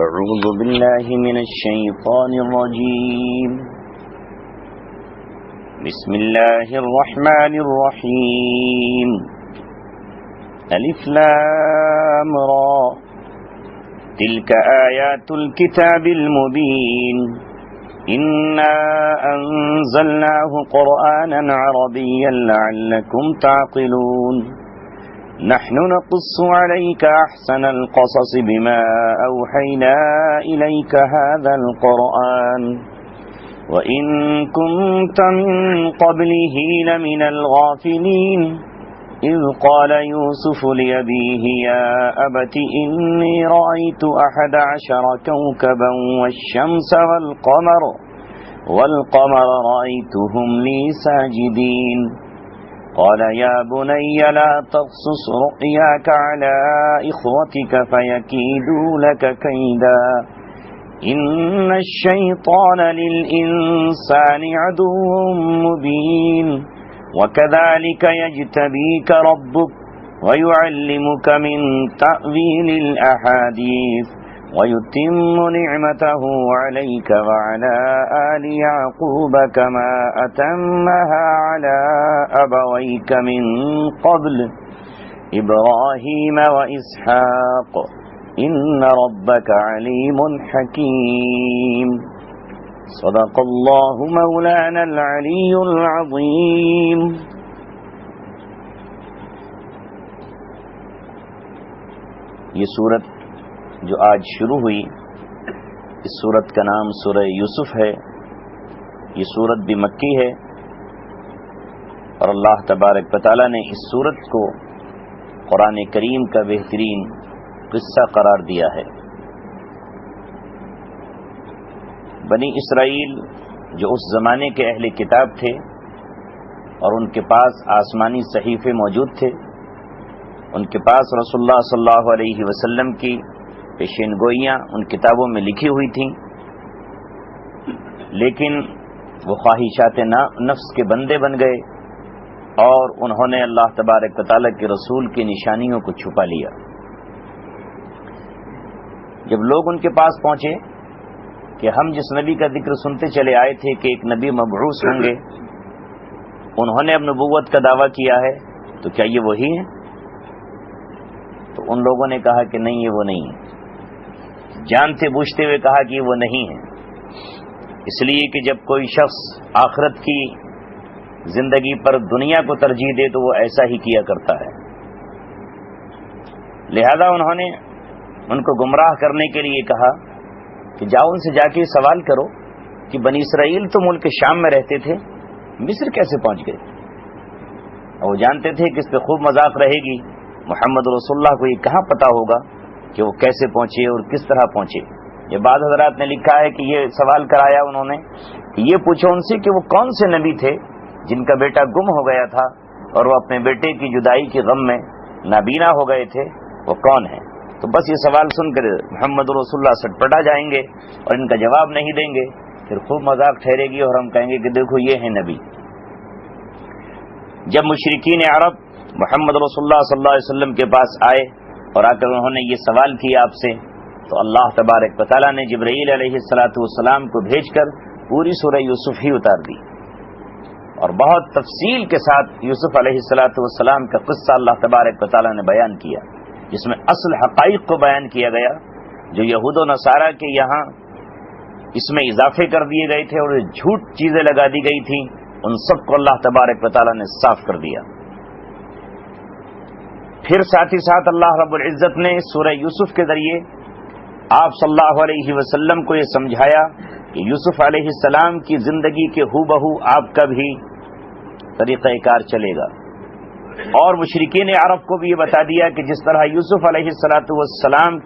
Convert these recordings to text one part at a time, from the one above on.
أعوذ بالله من الشيطان الرجيم بسم الله الرحمن الرحيم ألف لام را تلك آيات الكتاب المبين إنا أنزلناه قرآنا عربيا لعلكم تعقلون نحن نقص عليك أحسن القصص بما أوحينا إليك هذا القرآن وإن كنت من قبله لمن الغافلين إذ قال يوسف لأبيه يا أبت إني رأيت 11 كوكبا والشمس والقمر رأيتهم لي ساجدين قال يا بني لا تقصص رؤياك على إخوتك فيكيدوا لك كيدا إن الشيطان للإنسان عدو مبين وكذلك يجتبيك ربك ويعلمك من تأويل الأحاديث ويتم نعمته عليك وعلى آل يعقوب كما أتمها على أبويك من قبل إبراهيم وإسحاق إن ربك عليم حكيم صدق الله مولانا العلي العظيم. یہ سورت جو آج شروع ہوئی، اس سورت کا نام سورہ یوسف ہے. یہ سورت بھی مکی ہے اور اللہ تبارک و تعالی نے اس سورت کو قرآن کریم کا بہترین قصہ قرار دیا ہے. بنی اسرائیل جو اس زمانے کے اہل کتاب تھے اور ان کے پاس آسمانی صحیفے موجود تھے، ان کے پاس رسول اللہ صلی اللہ علیہ وسلم کی پیشین گوئیاں ان کتابوں میں لکھی ہوئی تھیں، لیکن وہ خواہشات نفس کے بندے بن گئے اور انہوں نے اللہ تبارک و تعالیٰ کے رسول کی نشانیوں کو چھپا لیا. جب لوگ ان کے پاس پہنچے کہ ہم جس نبی کا ذکر سنتے چلے آئے تھے کہ ایک نبی مبعوث ہوں گے، انہوں نے اب نبوت کا دعویٰ کیا ہے، تو کیا یہ وہی ہیں؟ تو ان لوگوں نے کہا کہ نہیں، یہ وہ نہیں ہے. جانتے بوجھتے ہوئے کہا کہ وہ نہیں ہے، اس لیے کہ جب کوئی شخص آخرت کی زندگی پر دنیا کو ترجیح دے تو وہ ایسا ہی کیا کرتا ہے. لہذا انہوں نے ان کو گمراہ کرنے کے لیے کہا کہ جاؤ ان سے جا کے سوال کرو کہ بنی اسرائیل تو ملک شام میں رہتے تھے، مصر کیسے پہنچ گئے؟ اور وہ جانتے تھے کہ اس پہ خوب مذاق رہے گی. محمد رسول اللہ کو یہ کہاں پتا ہوگا کہ وہ کیسے پہنچے اور کس طرح پہنچے. یہ بعض حضرات نے لکھا ہے کہ یہ سوال کرایا انہوں نے کہ یہ پوچھو ان سے کہ وہ کون سے نبی تھے جن کا بیٹا گم ہو گیا تھا اور وہ اپنے بیٹے کی جدائی کے غم میں نابینا ہو گئے تھے، وہ کون ہیں؟ تو بس یہ سوال سن کر محمد رسول اللہ سٹپٹا جائیں گے اور ان کا جواب نہیں دیں گے، پھر خوب مذاق ٹھہرے گی اور ہم کہیں گے کہ دیکھو یہ ہیں نبی. جب مشرکین عرب محمد رسول اللہ صلی اللہ علیہ وسلم کے پاس آئے اور آ کر انہوں نے یہ سوال کیا آپ سے، تو اللہ تبارک و تعالیٰ نے جبرائیل علیہ السلام کو بھیج کر پوری سورہ یوسف ہی اتار دی اور بہت تفصیل کے ساتھ یوسف علیہ السلام کا قصہ اللہ تبارک و تعالیٰ نے بیان کیا، جس میں اصل حقائق کو بیان کیا گیا جو یہود و نصارہ کے یہاں اس میں اضافے کر دیے گئے تھے اور جھوٹ چیزیں لگا دی گئی تھیں، ان سب کو اللہ تبارک و تعالیٰ نے صاف کر دیا. پھر ساتھ ہی ساتھ اللہ رب العزت نے سورہ یوسف کے ذریعے آپ صلی اللہ علیہ وسلم کو یہ سمجھایا کہ یوسف علیہ السلام کی زندگی کے ہو بہو آپ کا بھی طریقہ کار چلے گا، اور مشرکین عرب کو بھی یہ بتا دیا کہ جس طرح یوسف علیہ السلام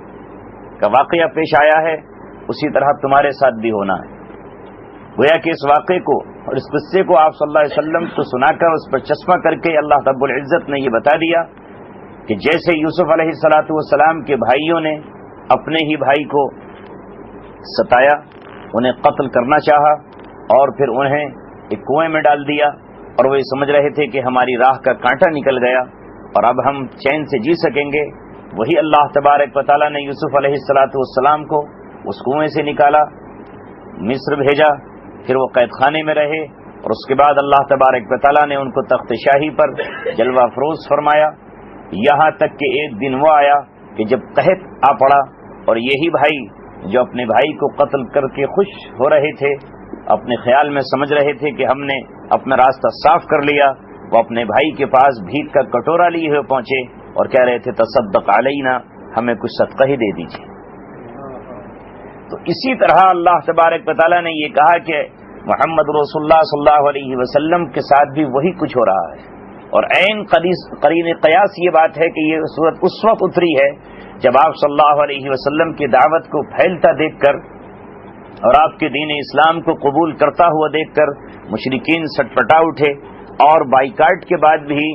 کا واقعہ پیش آیا ہے اسی طرح تمہارے ساتھ بھی ہونا ہے. گویا کہ اس واقعے کو اور اس قصے کو آپ صلی اللہ علیہ وسلم کو سنا کر اس پر چشمہ کر کے اللہ رب العزت نے یہ بتا دیا کہ جیسے یوسف علیہ السلام کے بھائیوں نے اپنے ہی بھائی کو ستایا، انہیں قتل کرنا چاہا اور پھر انہیں ایک کنویں میں ڈال دیا اور وہ یہ سمجھ رہے تھے کہ ہماری راہ کا کانٹا نکل گیا اور اب ہم چین سے جی سکیں گے، وہی اللہ تبارک و تعالیٰ نے یوسف علیہ السلام کو اس کنویں سے نکالا، مصر بھیجا، پھر وہ قید خانے میں رہے، اور اس کے بعد اللہ تبارک و تعالیٰ نے ان کو تخت شاہی پر جلوہ افروز فرمایا، یہاں تک کہ ایک دن وہ آیا کہ جب قحط آ پڑا، اور یہی بھائی جو اپنے بھائی کو قتل کر کے خوش ہو رہے تھے، اپنے خیال میں سمجھ رہے تھے کہ ہم نے اپنا راستہ صاف کر لیا، وہ اپنے بھائی کے پاس بھیک کا کٹورا لیے ہوئے پہنچے اور کہہ رہے تھے تصدق علینا، ہمیں کچھ صدقہ ہی دے دیجیے۔ تو اسی طرح اللہ تبارک و تعالیٰ نے یہ کہا کہ محمد رسول اللہ صلی اللہ علیہ وسلم کے ساتھ بھی وہی کچھ ہو رہا ہے، اور عین قرین قیاس یہ بات ہے کہ یہ صورت اس وقت اتری ہے جب آپ صلی اللہ علیہ وسلم کی دعوت کو پھیلتا دیکھ کر اور آپ کے دین اسلام کو قبول کرتا ہوا دیکھ کر مشرکین سٹپٹا اٹھے، اور بائیکاٹ کے بعد بھی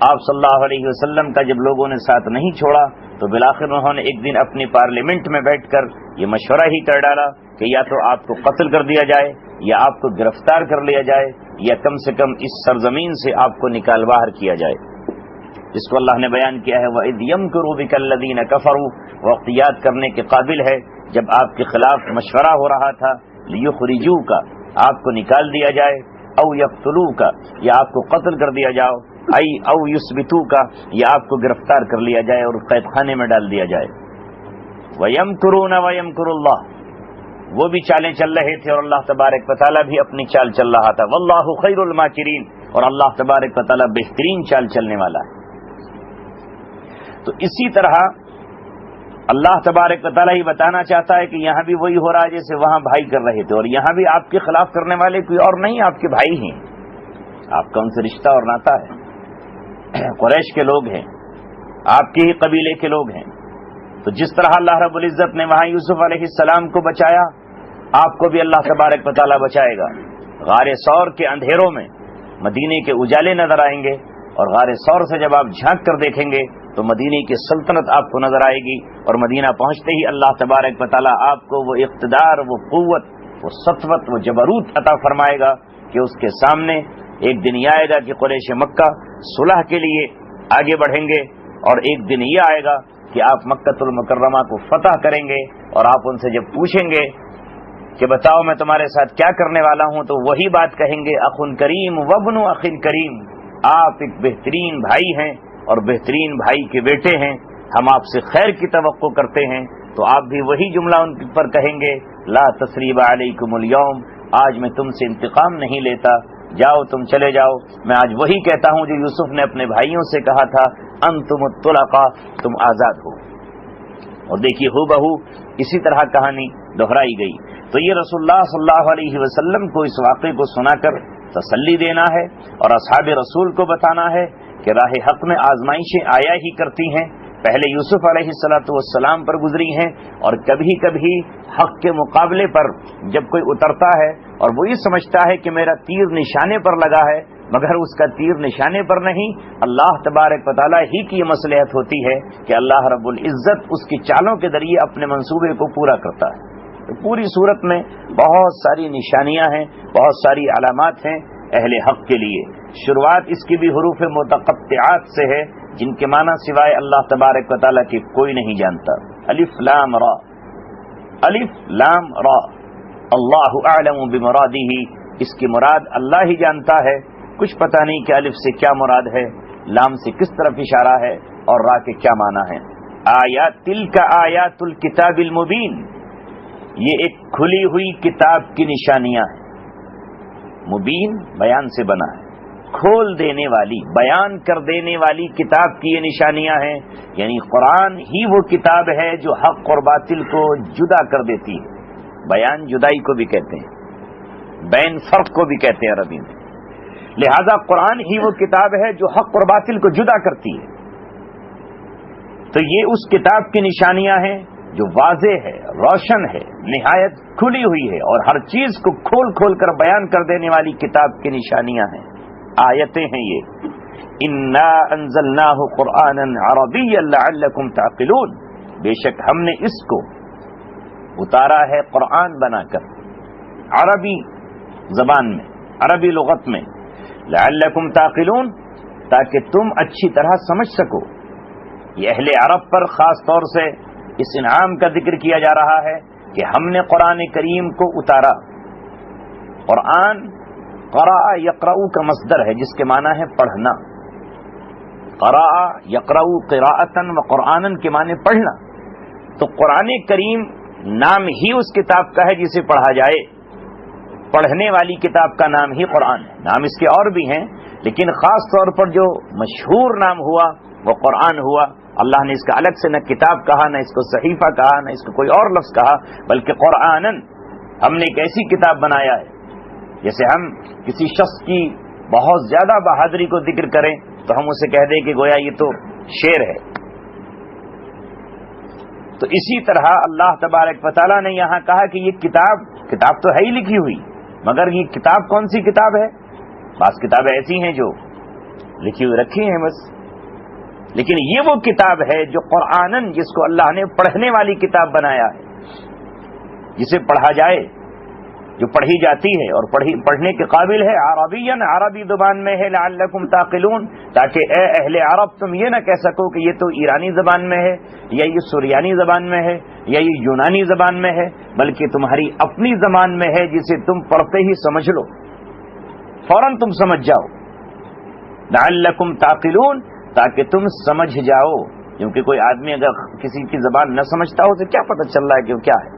آپ صلی اللہ علیہ وسلم کا جب لوگوں نے ساتھ نہیں چھوڑا تو بالآخر انہوں نے ایک دن اپنی پارلیمنٹ میں بیٹھ کر یہ مشورہ ہی کر ڈالا کہ یا تو آپ کو قتل کر دیا جائے یا آپ کو گرفتار کر لیا جائے یا کم سے کم اس سرزمین سے آپ کو نکال باہر کیا جائے، جس کو اللہ نے بیان کیا ہے وَإِذْ يَمْكُرُ بِكَ الَّذِينَ كَفَرُوا، وقت یاد کرنے کے قابل ہے جب آپ کے خلاف مشورہ ہو رہا تھا لِيُخْرِجُوكَ، آپ کو نکال دیا جائے، او يَقْتُلُوكَ، یا آپ کو قتل کر دیا جاؤ، او يُثْبِتُوكَ، یا آپ کو گرفتار کر لیا جائے اور قید خانے میں ڈال دیا جائے۔ وَيَمْكُرُونَ وَيَمْكُرُ اللَّهُ، وہ بھی چالیں چل رہے تھے اور اللہ تبارک و تعالیٰ بھی اپنی چال چل رہا تھا، وَاللَّهُ خَيْرُ الْمَاكِرِينَ، اور اللہ تبارک و تعالیٰ بہترین چال چلنے والا ہے۔ تو اسی طرح اللہ تبارک و تعالیٰ ہی بتانا چاہتا ہے کہ یہاں بھی وہی ہو رہا ہے جیسے وہاں بھائی کر رہے تھے، اور یہاں بھی آپ کے خلاف کرنے والے کوئی اور نہیں، آپ کے بھائی ہیں، آپ کا ان سے رشتہ اور ناتا ہے، قریش کے لوگ ہیں، آپ کے ہی قبیلے کے لوگ ہیں۔ تو جس طرح اللہ رب العزت نے وہاں یوسف علیہ السلام کو بچایا، آپ کو بھی اللہ تبارک و تعالیٰ بچائے گا۔ غار ثور کے اندھیروں میں مدینے کے اجالے نظر آئیں گے، اور غار ثور سے جب آپ جھانک کر دیکھیں گے تو مدینے کی سلطنت آپ کو نظر آئے گی، اور مدینہ پہنچتے ہی اللہ تبارک و تعالیٰ آپ کو وہ اقتدار، وہ قوت، وہ سطوت، وہ جبروت عطا فرمائے گا کہ اس کے سامنے ایک دن یہ آئے گا کہ قریش مکہ صلح کے لیے آگے بڑھیں گے، اور ایک دن یہ آئے گا کہ آپ مکۃ المکرمہ کو فتح کریں گے، اور آپ ان سے جب پوچھیں گے کہ بتاؤ میں تمہارے ساتھ کیا کرنے والا ہوں، تو وہی بات کہیں گے اخ کریم وابن اخ کریم، آپ ایک بہترین بھائی ہیں اور بہترین بھائی کے بیٹے ہیں، ہم آپ سے خیر کی توقع کرتے ہیں۔ تو آپ بھی وہی جملہ ان پر کہیں گے لا تثریب علیکم اليوم، آج میں تم سے انتقام نہیں لیتا، جاؤ تم چلے جاؤ، میں آج وہی کہتا ہوں جو یوسف نے اپنے بھائیوں سے کہا تھا انتم الطلقاء، تم آزاد ہو۔ اور دیکھیے ہو بہو اسی طرح کہانی دہرائی گئی۔ تو یہ رسول اللہ صلی اللہ علیہ وسلم کو اس واقعے کو سنا کر تسلی دینا ہے، اور اصحاب رسول کو بتانا ہے کہ راہ حق میں آزمائشیں آیا ہی کرتی ہیں، پہلے یوسف علیہ السلام پر گزری ہیں، اور کبھی کبھی حق کے مقابلے پر جب کوئی اترتا ہے اور وہ یہ سمجھتا ہے کہ میرا تیر نشانے پر لگا ہے، مگر اس کا تیر نشانے پر نہیں، اللہ تبارک و تعالیٰ ہی کی یہ مصلحت ہوتی ہے کہ اللہ رب العزت اس کی چالوں کے ذریعے اپنے منصوبے کو پورا کرتا ہے۔ تو پوری صورت میں بہت ساری نشانیاں ہیں، بہت ساری علامات ہیں اہل حق کے لیے۔ شروعات اس کی بھی حروف متقطعات سے ہے، جن کے معنی سوائے اللہ تبارک و تعالیٰ کے کوئی نہیں جانتا۔ الف لام را، الف لام را، اللہ اعلم بمرادہ، اس کی مراد اللہ ہی جانتا ہے، کچھ پتہ نہیں کہ الف سے کیا مراد ہے، لام سے کس طرف اشارہ ہے، اور را کے کیا معنی ہے۔ آیات تلک آیات الکتاب المبین، یہ ایک کھلی ہوئی کتاب کی نشانیاں ہیں۔ مبین بیان سے بنا ہے، کھول دینے والی، بیان کر دینے والی کتاب کی یہ نشانیاں ہیں، یعنی قرآن ہی وہ کتاب ہے جو حق اور باطل کو جدا کر دیتی ہے۔ بیان جدائی کو بھی کہتے ہیں، بین فرق کو بھی کہتے ہیں عربی میں، لہذا قرآن ہی وہ کتاب ہے جو حق اور باطل کو جدا کرتی ہے۔ تو یہ اس کتاب کی نشانیاں ہیں جو واضح ہے، روشن ہے، نہایت کھلی ہوئی ہے، اور ہر چیز کو کھول کھول کر بیان کر دینے والی کتاب کی نشانیاں ہیں، آیتیں ہیں یہ۔ انا انزلناہ قرآنا عربیا لعلکم تعقلون، بے شک ہم نے اس کو اتارا ہے قرآن بنا کر عربی زبان میں، عربی لغت میں، لعلکم تعقلون، تاکہ تم اچھی طرح سمجھ سکو۔ یہ اہل عرب پر خاص طور سے اس انعام کا ذکر کیا جا رہا ہے، کہ ہم نے قرآن کریم کو اتارا. قرآن قرأ یقرأ کا مصدر ہے جس کے معنی ہے پڑھنا. قرأ یقرأ قراءۃ و قرآنًا کے معنی پڑھنا. تو قرآن کریم نام ہی اس کتاب کا ہے جسے پڑھا جائے. پڑھنے والی کتاب کا نام ہی قرآن ہے. نام اس کے اور بھی ہیں لیکن خاص طور پر جو مشہور نام ہوا وہ قرآن ہوا. اللہ نے اس کا الگ سے نہ کتاب کہا، نہ اس کو صحیفہ کہا، نہ اس کو کوئی اور لفظ کہا، بلکہ قرآنً ہم نے ایک ایسی کتاب بنایا ہے جیسے ہم کسی شخص کی بہت زیادہ بہادری کو ذکر کریں تو ہم اسے کہہ دیں کہ گویا یہ تو شیر ہے. تو اسی طرح اللہ تبارک و تعالیٰ نے یہاں کہا کہ یہ کتاب تو ہے ہی لکھی ہوئی، مگر یہ کتاب کون سی کتاب ہے؟ بعض کتابیں ایسی ہیں جو لکھی ہوئی رکھی ہیں بس، لیکن یہ وہ کتاب ہے جو قرآنً جس کو اللہ نے پڑھنے والی کتاب بنایا ہے، جسے پڑھا جائے، جو پڑھی جاتی ہے اور پڑھنے کے قابل ہے. عربیًا عربی زبان میں ہے، لعلکم تعقلون، تاکہ اے اہل عرب تم یہ نہ کہہ سکو کہ یہ تو ایرانی زبان میں ہے یا یہ سریانی زبان میں ہے یا یہ یونانی زبان میں ہے، بلکہ تمہاری اپنی زبان میں ہے جسے تم پڑھتے ہی سمجھ لو، فوراً تم سمجھ جاؤ. لعلکم تعقلون، تاکہ تم سمجھ جاؤ، کیونکہ کوئی آدمی اگر کسی کی زبان نہ سمجھتا ہو تو کیا پتہ چل رہا ہے کہ وہ کیا ہے،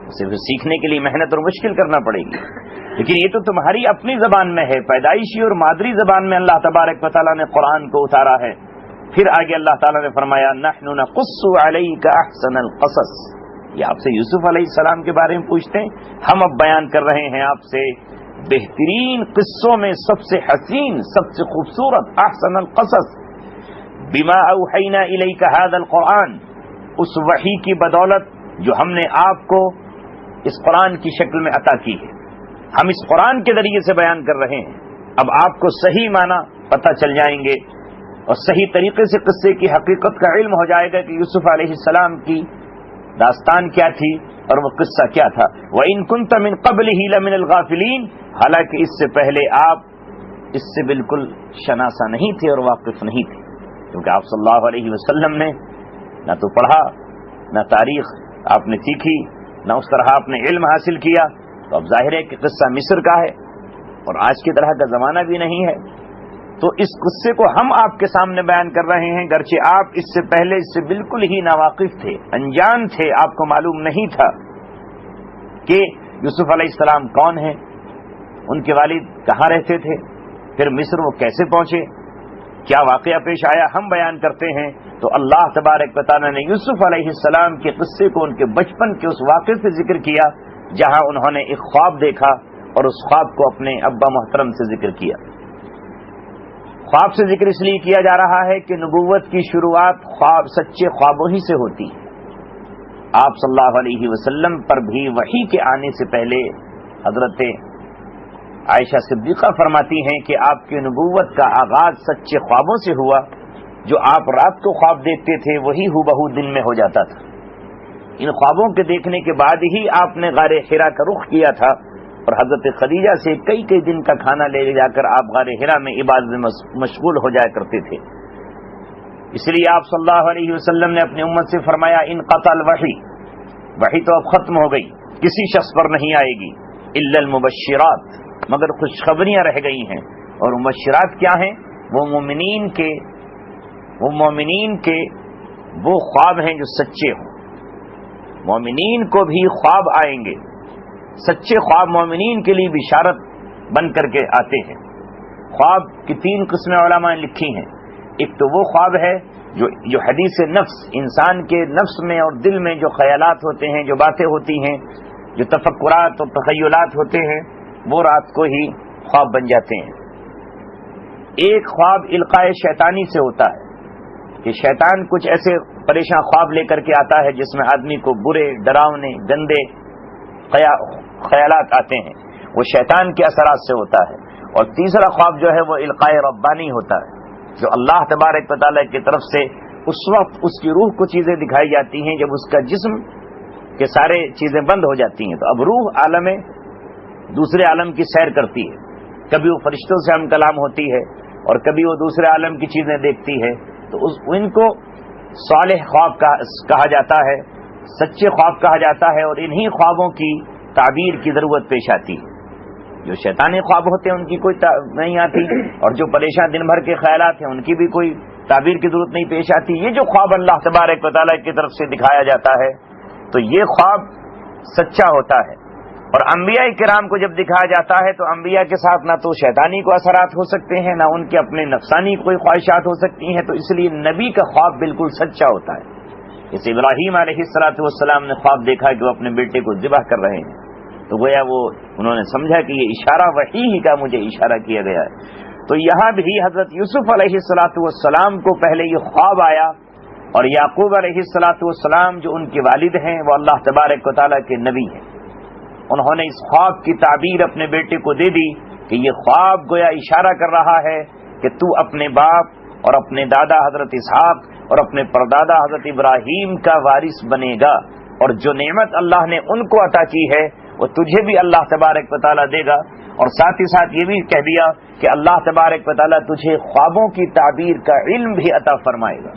اسے سیکھنے کے لیے محنت اور مشکل کرنا پڑے گی. لیکن یہ تو تمہاری اپنی زبان میں ہے، پیدائشی اور مادری زبان میں اللہ تبارک و تعالیٰ نے قرآن کو اتارا ہے. پھر آگے اللہ تعالیٰ نے فرمایا نحن نقص علیک احسن القصص. یہ آپ سے یوسف علیہ السلام کے بارے میں پوچھتے ہیں، ہم اب بیان کر رہے ہیں آپ سے بہترین قصوں میں سب سے حسین، سب سے خوبصورت، احسن القصص، بما اوحینا الیک ھذا القرآن، اس وحی کی بدولت جو ہم نے آپ کو اس قرآن کی شکل میں عطا کی ہے. ہم اس قرآن کے ذریعے سے بیان کر رہے ہیں. اب آپ کو صحیح معنی پتہ چل جائیں گے اور صحیح طریقے سے قصے کی حقیقت کا علم ہو جائے گا کہ یوسف علیہ السلام کی داستان کیا تھی اور وہ قصہ کیا تھا. وَإِن كُنتَ مِن قَبْلِهِ لَمِنَ الْغَافِلِينَ، حالانکہ اس سے پہلے آپ اس سے بالکل شناسا نہیں تھے اور واقف نہیں تھے، کیونکہ آپ صلی اللہ علیہ وسلم نے نہ تو پڑھا، نہ تاریخ آپ نے سیکھی، نہ اس طرح آپ نے علم حاصل کیا. تو اب ظاہر ہے کہ قصہ مصر کا ہے اور آج کی طرح کا زمانہ بھی نہیں ہے. تو اس قصے کو ہم آپ کے سامنے بیان کر رہے ہیں، گرچہ آپ اس سے پہلے اس سے بالکل ہی ناواقف تھے، انجان تھے، آپ کو معلوم نہیں تھا کہ یوسف علیہ السلام کون ہیں، ان کے والد کہاں رہتے تھے، پھر مصر وہ کیسے پہنچے، کیا واقعہ پیش آیا. ہم بیان کرتے ہیں. تو اللہ تبارک و تعالیٰ نے یوسف علیہ السلام کے قصے کو ان کے بچپن کے اس واقعے سے ذکر کیا جہاں انہوں نے ایک خواب دیکھا اور اس خواب کو اپنے ابا محترم سے ذکر کیا. خواب سے ذکر اس لیے کیا جا رہا ہے کہ نبوت کی شروعات سچے خوابوں ہی سے ہوتی ہے. آپ صلی اللہ علیہ وسلم پر بھی وحی کے آنے سے پہلے حضرت عائشہ صدیقہ فرماتی ہیں کہ آپ کی نبوت کا آغاز سچے خوابوں سے ہوا. جو آپ رات کو خواب دیکھتے تھے وہی ہو بہو دن میں ہو جاتا تھا. ان خوابوں کے دیکھنے کے بعد ہی آپ نے غار حرا کا رخ کیا تھا اور حضرت خدیجہ سے کئی دن کا کھانا لے جا کر آپ غار حرا میں عبادت میں مشغول ہو جایا کرتے تھے. اس لیے آپ صلی اللہ علیہ وسلم نے اپنی امت سے فرمایا انقطع الوحی، وحی تو اب ختم ہو گئی، کسی شخص پر نہیں آئے گی، الا المبشرات، مگر خوشخبریاں رہ گئی ہیں. اور مبشرات کیا ہیں؟ وہ مومنین کے وہ خواب ہیں جو سچے ہوں. مومنین کو بھی خواب آئیں گے، سچے خواب مومنین کے لیے بشارت بن کر کے آتے ہیں. خواب کی 3 قسمیں علماء نے لکھی ہیں. ایک تو وہ خواب ہے جو حدیث نفس، انسان کے نفس میں اور دل میں جو خیالات ہوتے ہیں، جو باتیں ہوتی ہیں، جو تفکرات اور تخیلات ہوتے ہیں، وہ رات کو ہی خواب بن جاتے ہیں. ایک خواب القاء شیطانی سے ہوتا ہے کہ شیطان کچھ ایسے پریشان خواب لے کر کے آتا ہے جس میں آدمی کو برے، ڈراونے، گندے خیالات آتے ہیں، وہ شیطان کے اثرات سے ہوتا ہے. اور تیسرا خواب جو ہے وہ القاء ربانی ہوتا ہے، جو اللہ تبارک و تعالیٰ کی طرف سے اس وقت اس کی روح کو چیزیں دکھائی جاتی ہیں جب اس کا جسم کے سارے چیزیں بند ہو جاتی ہیں. تو اب روح عالم دوسرے عالم کی سیر کرتی ہے، کبھی وہ فرشتوں سے ہم کلام ہوتی ہے اور کبھی وہ دوسرے عالم کی چیزیں دیکھتی ہے. تو ان کو صالح خواب کہا جاتا ہے. سچے خواب کہا جاتا ہے، اور انہی خوابوں کی تعبیر کی ضرورت پیش آتی ہے۔ جو شیطانی خواب ہوتے ہیں ان کی کوئی نہیں آتی، اور جو پریشان دن بھر کے خیالات ہیں ان کی بھی کوئی تعبیر کی ضرورت نہیں پیش آتی۔ یہ جو خواب اللہ تبارک و تعالیٰ کی طرف سے دکھایا جاتا ہے تو یہ خواب سچا ہوتا ہے۔ اور انبیاء کرام کو جب دکھایا جاتا ہے تو انبیاء کے ساتھ نہ تو شیطانی کو اثرات ہو سکتے ہیں، نہ ان کے اپنے نفسانی کوئی خواہشات ہو سکتی ہیں، تو اس لیے نبی کا خواب بالکل سچا ہوتا ہے۔ جیسے ابراہیم علیہ السلام نے خواب دیکھا کہ وہ اپنے بیٹے کو ذبح کر رہے ہیں، تو گویا وہ انہوں نے سمجھا کہ یہ اشارہ وحی ہی کا مجھے اشارہ کیا گیا ہے۔ تو یہاں بھی حضرت یوسف علیہ السلام کو پہلے یہ خواب آیا، اور یعقوب علیہ السلام جو ان کے والد ہیں وہ اللہ تبارک و تعالیٰ کے نبی ہیں، انہوں نے اس خواب کی تعبیر اپنے بیٹے کو دے دی کہ یہ خواب گویا اشارہ کر رہا ہے کہ تو اپنے باپ اور اپنے دادا حضرت اسحاق اور اپنے پردادا حضرت ابراہیم کا وارث بنے گا، اور جو نعمت اللہ نے ان کو عطا کی ہے وہ تجھے بھی اللہ تبارک و تعالیٰ دے گا، اور ساتھ ہی ساتھ یہ بھی کہہ دیا کہ اللہ تبارک و تعالیٰ تجھے خوابوں کی تعبیر کا علم بھی عطا فرمائے گا۔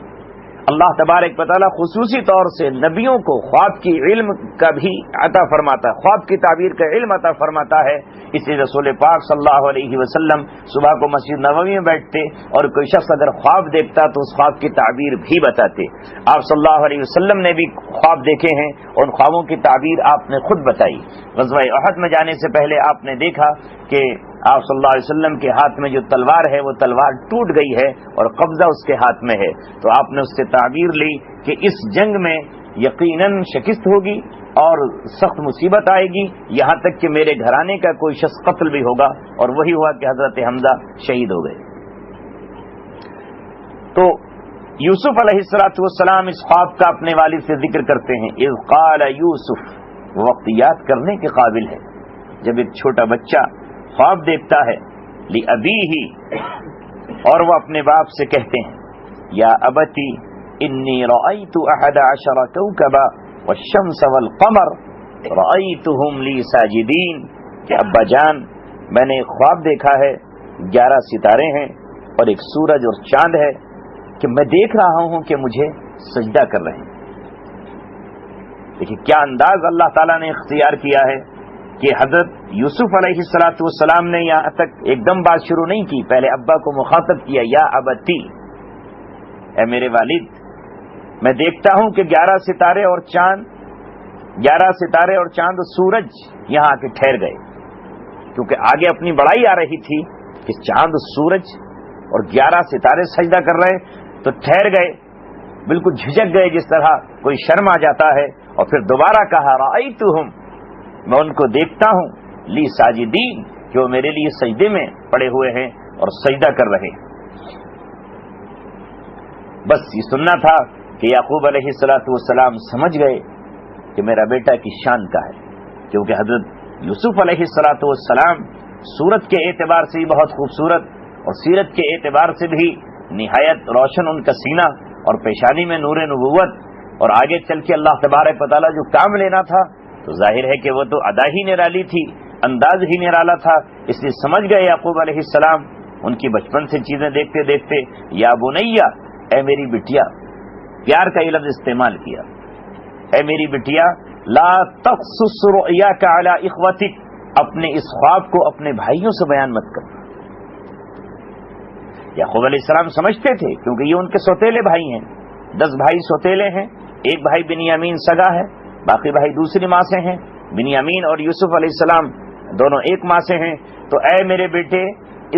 اللہ تبارک و تعالیٰ خصوصی طور سے نبیوں کو خواب کی علم کا بھی عطا فرماتا ہے، خواب کی تعبیر کا علم عطا فرماتا ہے۔ اس لیے رسول پاک صلی اللہ علیہ وسلم صبح کو مسجد نبوی میں بیٹھتے، اور کوئی شخص اگر خواب دیکھتا تو اس خواب کی تعبیر بھی بتاتے۔ آپ صلی اللہ علیہ وسلم نے بھی خواب دیکھے ہیں، اور ان خوابوں کی تعبیر آپ نے خود بتائی۔ غزوہ احد میں جانے سے پہلے آپ نے دیکھا کہ آپ صلی اللہ علیہ وسلم کے ہاتھ میں جو تلوار ہے وہ تلوار ٹوٹ گئی ہے اور قبضہ اس کے ہاتھ میں ہے، تو آپ نے اس سے تعبیر لی کہ اس جنگ میں یقیناً شکست ہوگی اور سخت مصیبت آئے گی، یہاں تک کہ میرے گھرانے کا کوئی شخص قتل بھی ہوگا، اور وہی ہوا کہ حضرت حمزہ شہید ہو گئے۔ تو یوسف علیہ السلام اس خواب کا اپنے والد سے ذکر کرتے ہیں۔ اذ قال یوسف، وہ وقت یاد کرنے کے قابل ہے جب ایک چھوٹا بچہ خواب دیکھتا ہے لأبیہ، اور وہ اپنے باپ سے کہتے ہیں یا ابتی انی رأیت 11 کوکبا والشمس والقمر رأیتهم لی ساجدین، کہ ابا جان میں نے ایک خواب دیکھا ہے 11 ستارے ہیں اور ایک سورج اور چاند ہے، کہ میں دیکھ رہا ہوں کہ مجھے سجدہ کر رہے ہیں۔ دیکھیے کیا انداز اللہ تعالیٰ نے اختیار کیا ہے کہ حضرت یوسف علیہ السلام نے یہاں تک ایک دم بات شروع نہیں کی، پہلے ابا کو مخاطب کیا یا ابتی، اے میرے والد میں دیکھتا ہوں کہ 11 ستارے اور چاند سورج یہاں آ کے ٹھہر گئے، کیونکہ آگے اپنی بڑائی آ رہی تھی کہ چاند سورج اور 11 ستارے سجدہ کر رہے، تو ٹھہر گئے، بالکل جھجک گئے، جس طرح کوئی شرم آ جاتا ہے، اور پھر دوبارہ کہا رأیتہم، میں ان کو دیکھتا ہوں لی ساجدین، کہ وہ میرے لیے سجدے میں پڑے ہوئے ہیں اور سجدہ کر رہے ہیں۔ بس یہ سننا تھا کہ یعقوب علیہ السلام سمجھ گئے کہ میرا بیٹا کی شان کا ہے، کیونکہ حضرت یوسف علیہ السلام صورت کے اعتبار سے بھی بہت خوبصورت، اور سیرت کے اعتبار سے بھی نہایت روشن ان کا سینہ، اور پیشانی میں نور نبوت، اور آگے چل کے اللہ تبارک و تعالیٰ جو کام لینا تھا تو ظاہر ہے کہ وہ تو ادا ہی نرالی تھی، انداز ہی نرالا تھا، اس لیے سمجھ گئے یعقوب علیہ السلام ان کی بچپن سے چیزیں دیکھتے دیکھتے، یا بنیا، اے میری بٹیا، پیار کا یہ لفظ استعمال کیا، اے میری بٹیا، لا تقصص رؤیاک علی اخوتک، اپنے اس خواب کو اپنے بھائیوں سے بیان مت کر۔ یعقوب علیہ السلام سمجھتے تھے، کیونکہ یہ ان کے سوتیلے بھائی ہیں، 10 بھائی سوتیلے ہیں، ایک بھائی بنیامین سگا ہے، باقی بھائی دوسری ماں سے ہیں، بنیامین اور یوسف علیہ السلام دونوں ایک ماں سے ہیں، تو اے میرے بیٹے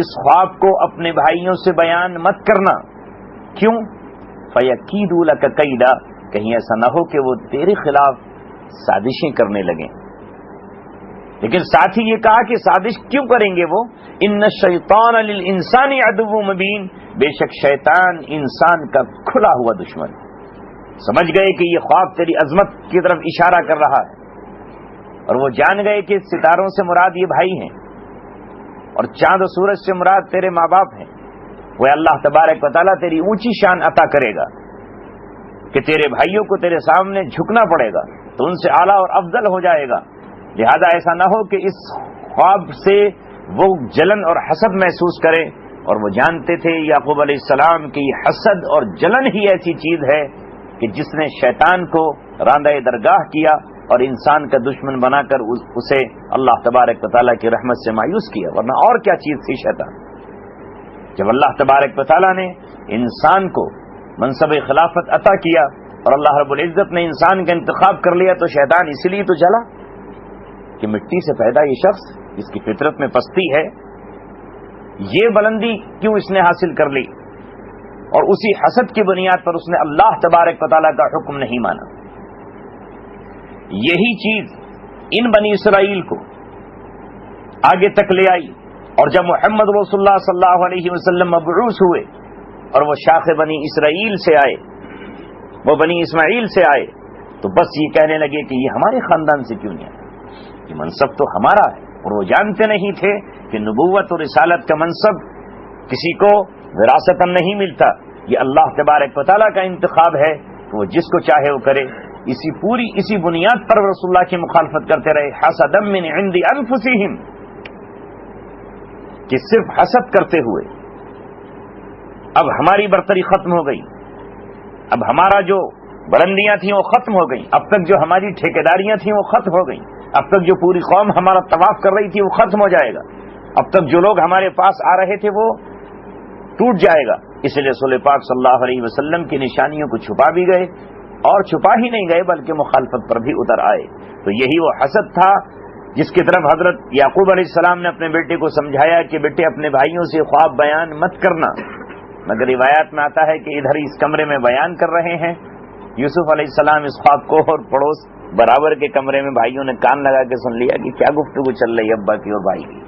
اس خواب کو اپنے بھائیوں سے بیان مت کرنا، کیوں؟ فَيَكِيدُوا لَكَ كَيْدًا، کہیں ایسا نہ ہو کہ وہ تیرے خلاف سازشیں کرنے لگیں۔ لیکن ساتھ ہی یہ کہا کہ سازش کیوں کریں گے وہ؟ ان الشیطان للانسان عدو مبین، بے شک شیطان انسان کا کھلا ہوا دشمن۔ سمجھ گئے کہ یہ خواب تیری عظمت کی طرف اشارہ کر رہا ہے، اور وہ جان گئے کہ ستاروں سے مراد یہ بھائی ہیں، اور چاند و سورج سے مراد تیرے ماں باپ ہیں۔ وہ اللہ تبارک و تعالیٰ تیری اونچی شان عطا کرے گا کہ تیرے بھائیوں کو تیرے سامنے جھکنا پڑے گا، تو ان سے اعلیٰ اور افضل ہو جائے گا۔ لہذا ایسا نہ ہو کہ اس خواب سے وہ جلن اور حسد محسوس کرے، اور وہ جانتے تھے یعقوب علیہ السلام کہ یہ حسد اور جلن ہی ایسی چیز ہے کہ جس نے شیطان کو راندہ درگاہ کیا اور انسان کا دشمن بنا کر اسے اللہ تبارک و تعالیٰ کی رحمت سے مایوس کیا، ورنہ اور کیا چیز تھی شیطان؟ جب اللہ تبارک و تعالیٰ نے انسان کو منصب خلافت عطا کیا اور اللہ رب العزت نے انسان کا انتخاب کر لیا، تو شیطان اسی لیے تو جلا کہ مٹی سے پیدا یہ شخص جس کی فطرت میں پستی ہے، یہ بلندی کیوں اس نے حاصل کر لی؟ اور اسی حسد کی بنیاد پر اس نے اللہ تبارک و تعالیٰ کا حکم نہیں مانا۔ یہی چیز ان بنی اسرائیل کو آگے تک لے آئی، اور جب محمد رسول اللہ صلی اللہ علیہ وسلم مبعوث ہوئے اور وہ شاخ بنی اسرائیل سے آئے، وہ بنی اسماعیل سے آئے، تو بس یہ کہنے لگے کہ یہ ہمارے خاندان سے کیوں نہیں آیا، یہ منصب تو ہمارا ہے۔ اور وہ جانتے نہیں تھے کہ نبوت اور رسالت کا منصب کسی کو وراثتاً نہیں ملتا، یہ اللہ تبارک و تعالیٰ کا انتخاب ہے کہ وہ جس کو چاہے وہ کرے۔ اسی بنیاد پر رسول اللہ کی مخالفت کرتے رہے، حسدا من عند انفسہم، کہ صرف حسد کرتے ہوئے اب ہماری برتری ختم ہو گئی، اب ہمارا جو بلندیاں تھیں وہ ختم ہو گئیں، اب تک جو ہماری ٹھیکیداریاں تھیں وہ ختم ہو گئیں، اب تک جو پوری قوم ہمارا طواف کر رہی تھی وہ ختم ہو جائے گا، اب تک جو لوگ ہمارے پاس آ رہے تھے وہ ٹوٹ جائے گا۔ اس لیے رسول پاک صلی اللہ علیہ وسلم کی نشانیوں کو چھپا بھی گئے، اور چھپا ہی نہیں گئے بلکہ مخالفت پر بھی اتر آئے۔ تو یہی وہ حسد تھا جس کی طرف حضرت یعقوب علیہ السلام نے اپنے بیٹے کو سمجھایا کہ بیٹے اپنے بھائیوں سے خواب بیان مت کرنا، مگر روایات میں آتا ہے کہ ادھر اس کمرے میں بیان کر رہے ہیں یوسف علیہ السلام اس خواب کو، اور پڑوس برابر کے کمرے میں بھائیوں نے کان لگا کے سن لیا کہ کیا گفتگو چل رہی ہے ابا کی اور بھائی کی۔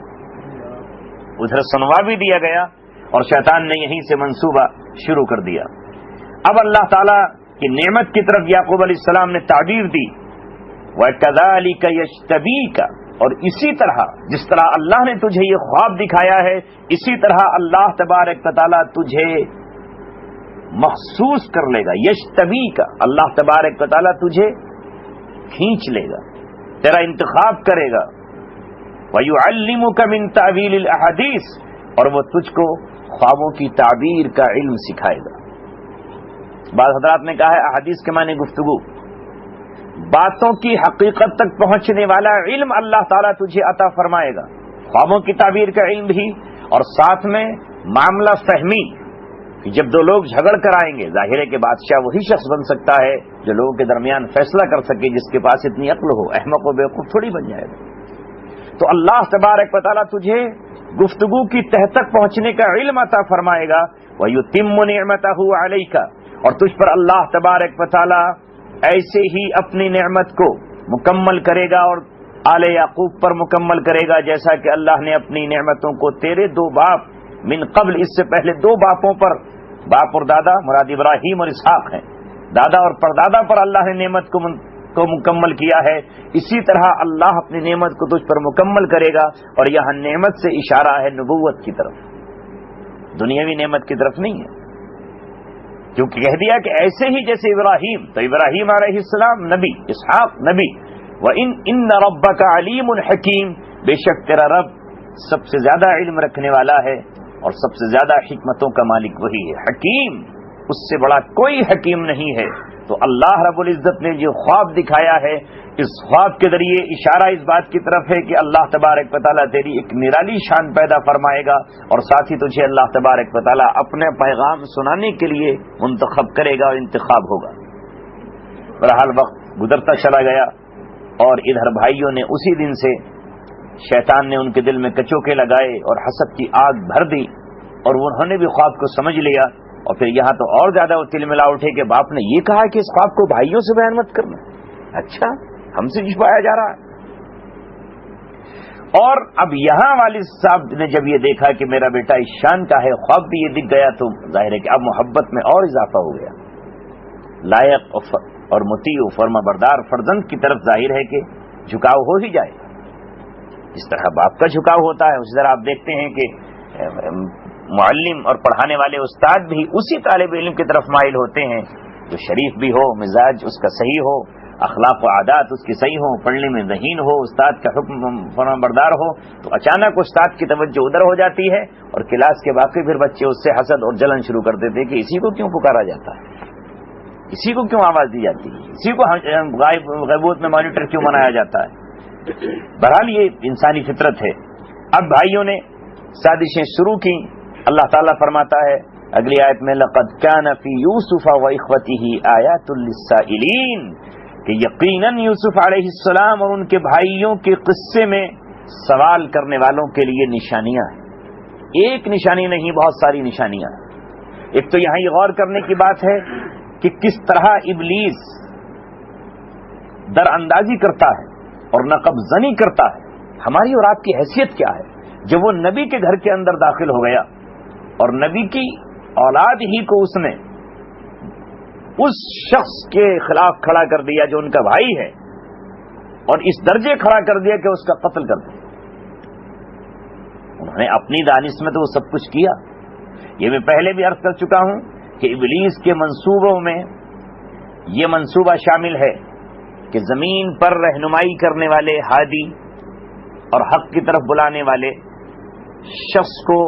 ادھر سنوا بھی دیا گیا اور شیطان نے یہیں سے منصوبہ شروع کر دیا۔ اب اللہ تعالیٰ کی نعمت کی طرف یعقوب علیہ السلام نے تعبیر دی، وَكَذَلِكَ يَجْتَبِيكَ، اور اسی طرح جس طرح اللہ نے تجھے یہ خواب دکھایا ہے، اسی طرح اللہ تبارک و تعالیٰ تجھے محسوس کر لے گا۔ یجتبیک، اللہ تبارک و تعالیٰ تجھے کھینچ لے گا، تیرا انتخاب کرے گا۔ وَيُعَلِّمُكَ مِن تَأْوِيلِ الْأَحَادِيثِ، اور وہ تجھ کو خوابوں کی تعبیر کا علم سکھائے گا۔ بعض حضرات نے کہا ہے احادیث کے معنی گفتگو، باتوں کی حقیقت تک پہنچنے والا علم اللہ تعالیٰ تجھے عطا فرمائے گا، خوابوں کی تعبیر کا علم بھی، اور ساتھ میں معاملہ فہمی، کہ جب دو لوگ جھگڑ کر آئیں گے، ظاہر ہے کہ بادشاہ وہی شخص بن سکتا ہے جو لوگوں کے درمیان فیصلہ کر سکے، جس کے پاس اتنی عقل ہو، احمق و بیوقوف تھوڑی بن جائے گا۔ تو اللہ تبارک و تعالیٰ تجھے گفتگو کی تہ تک پہنچنے کا علم عطا فرمائے گا۔ وَيُتِمُّ نِعْمَتَهُ عَلَيْكَ، اور تجھ پر اللہ تبارک و تعالیٰ ایسے ہی اپنی نعمت کو مکمل کرے گا اور آل یعقوب پر مکمل کرے گا، جیسا کہ اللہ نے اپنی نعمتوں کو تیرے دو باپ من قبل، اس سے پہلے دو باپوں پر، باپ اور دادا مراد ابراہیم اور اسحاق ہیں، دادا اور پردادا پر اللہ نے نعمت کو مکمل کیا ہے، اسی طرح اللہ اپنی نعمت کو تجھ پر مکمل کرے گا۔ اور یہاں نعمت سے اشارہ ہے نبوت کی طرف، دنیاوی نعمت کی طرف نہیں ہے، کیونکہ کہہ دیا کہ ایسے ہی جیسے ابراہیم، تو ابراہیم علیہ السلام نبی، اسحاق نبی، وَإِنَّ رَبَّكَ عَلِيمٌ حَكِيمٌ، بے شک تیرا رب سب سے زیادہ علم رکھنے والا ہے اور سب سے زیادہ حکمتوں کا مالک وہی ہے، حکیم، اس سے بڑا کوئی حکیم نہیں ہے۔ تو اللہ رب العزت نے جو خواب دکھایا ہے، اس خواب کے ذریعے اشارہ اس بات کی طرف ہے کہ اللہ تبارک و تعالیٰ تیری ایک نرالی شان پیدا فرمائے گا، اور ساتھ ہی تجھے اللہ تبارک و تعالیٰ اپنے پیغام سنانے کے لیے منتخب کرے گا اور انتخاب ہوگا۔ بہرحال وقت گزرتا چلا گیا، اور ادھر بھائیوں نے اسی دن سے شیطان نے ان کے دل میں کچوکے لگائے اور حسد کی آگ بھر دی، اور انہوں نے بھی خواب کو سمجھ لیا۔ اور پھر یہاں تو اور زیادہ وہ تل ملا اٹھے کہ باپ نے یہ کہا کہ اس خواب کو بھائیوں سے بیان مت کرنا، اچھا ہم سے چھپایا جا رہا ہے۔ اور اب یہاں والد صاحب نے جب یہ دیکھا کہ میرا بیٹا اس شان کا ہے، خواب بھی یہ دکھ گیا، تو ظاہر ہے کہ اب محبت میں اور اضافہ ہو گیا۔ لائق اور مطیع و فرما بردار فرزند کی طرف ظاہر ہے کہ جھکاؤ ہو ہی جائے گا، جس طرح باپ کا جھکاؤ ہوتا ہے اسی طرح آپ دیکھتے ہیں کہ معلم اور پڑھانے والے استاد بھی اسی طالب علم کی طرف مائل ہوتے ہیں جو شریف بھی ہو، مزاج اس کا صحیح ہو، اخلاق و عادات اس کی صحیح ہو، پڑھنے میں ذہین ہو، استاد کا حکم فرما بردار ہو، تو اچانک استاد کی توجہ ادھر ہو جاتی ہے اور کلاس کے باقی پھر بچے اس سے حسد اور جلن شروع کر دیتے کہ اسی کو کیوں پکارا جاتا ہے۔ اسی کو کیوں آواز دی جاتی ہے؟ اسی کو غیبوت میں مانیٹر کیوں بنایا جاتا ہے؟ بہرحال یہ انسانی فطرت ہے۔ اب بھائیوں نے سازشیں شروع کی۔ اللہ تعالیٰ فرماتا ہے اگلی آیت میں لَقَدْ كَانَ فِي يُوسُفَ وَإِخْوَتِهِ آيَاتٌ لِلسَّائِلِينَ کہ یقیناً یوسف علیہ السلام اور ان کے بھائیوں کے قصے میں سوال کرنے والوں کے لیے نشانیاں ہیں۔ ایک نشانی نہیں، بہت ساری نشانیاں ہیں۔ ایک تو یہاں یہ غور کرنے کی بات ہے کہ کس طرح ابلیس در اندازی کرتا ہے اور نقب زنی کرتا ہے۔ ہماری اور آپ کی حیثیت کیا ہے؟ جب وہ نبی کے گھر کے اندر داخل ہو گیا اور نبی کی اولاد ہی کو اس نے اس شخص کے خلاف کھڑا کر دیا جو ان کا بھائی ہے، اور اس درجے کھڑا کر دیا کہ اس کا قتل کر دیا۔ انہوں نے اپنی دانش میں تو وہ سب کچھ کیا۔ یہ میں پہلے بھی عرض کر چکا ہوں کہ ابلیس کے منصوبوں میں یہ منصوبہ شامل ہے کہ زمین پر رہنمائی کرنے والے ہادی اور حق کی طرف بلانے والے شخص کو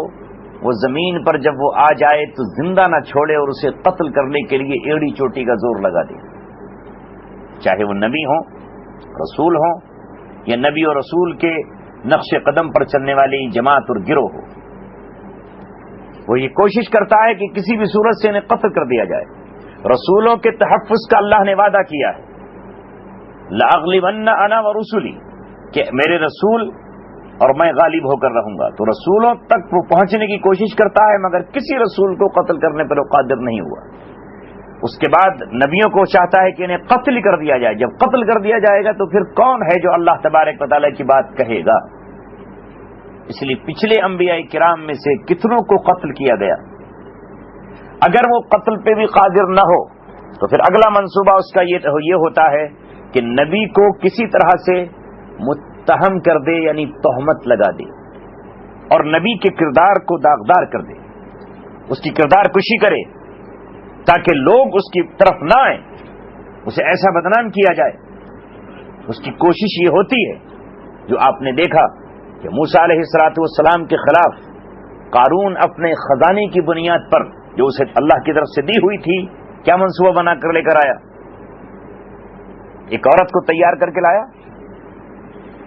وہ زمین پر جب وہ آ جائے تو زندہ نہ چھوڑے اور اسے قتل کرنے کے لیے ایڑی چوٹی کا زور لگا دے، چاہے وہ نبی ہوں، رسول ہوں، یا نبی اور رسول کے نقش قدم پر چلنے والی جماعت اور گروہ ہو۔ وہ یہ کوشش کرتا ہے کہ کسی بھی صورت سے انہیں قتل کر دیا جائے۔ رسولوں کے تحفظ کا اللہ نے وعدہ کیا ہے، لَأَغْلِبَنَّ أَنَا وَرُسُلِي کہ میرے رسول اور میں غالب ہو کر رہوں گا۔ تو رسولوں تک وہ پہنچنے کی کوشش کرتا ہے، مگر کسی رسول کو قتل کرنے پر وہ قادر نہیں ہوا۔ اس کے بعد نبیوں کو چاہتا ہے کہ انہیں قتل کر دیا جائے۔ جب قتل کر دیا جائے گا تو پھر کون ہے جو اللہ تبارک و تعالیٰ کی بات کہے گا؟ اس لیے پچھلے انبیاء کرام میں سے کتنوں کو قتل کیا گیا۔ اگر وہ قتل پہ بھی قادر نہ ہو تو پھر اگلا منصوبہ اس کا یہ ہوتا ہے کہ نبی کو کسی طرح سے متہم کر دے، یعنی تہمت لگا دے، اور نبی کے کردار کو داغدار کر دے، اس کی کردار کشی کرے تاکہ لوگ اس کی طرف نہ آئیں، اسے ایسا بدنام کیا جائے۔ اس کی کوشش یہ ہوتی ہے جو آپ نے دیکھا کہ موسیٰ علیہ السلام کے خلاف قارون اپنے خزانے کی بنیاد پر جو اسے اللہ کی طرف سے دی ہوئی تھی کیا منصوبہ بنا کر لے کر آیا؟ ایک عورت کو تیار کر کے لایا،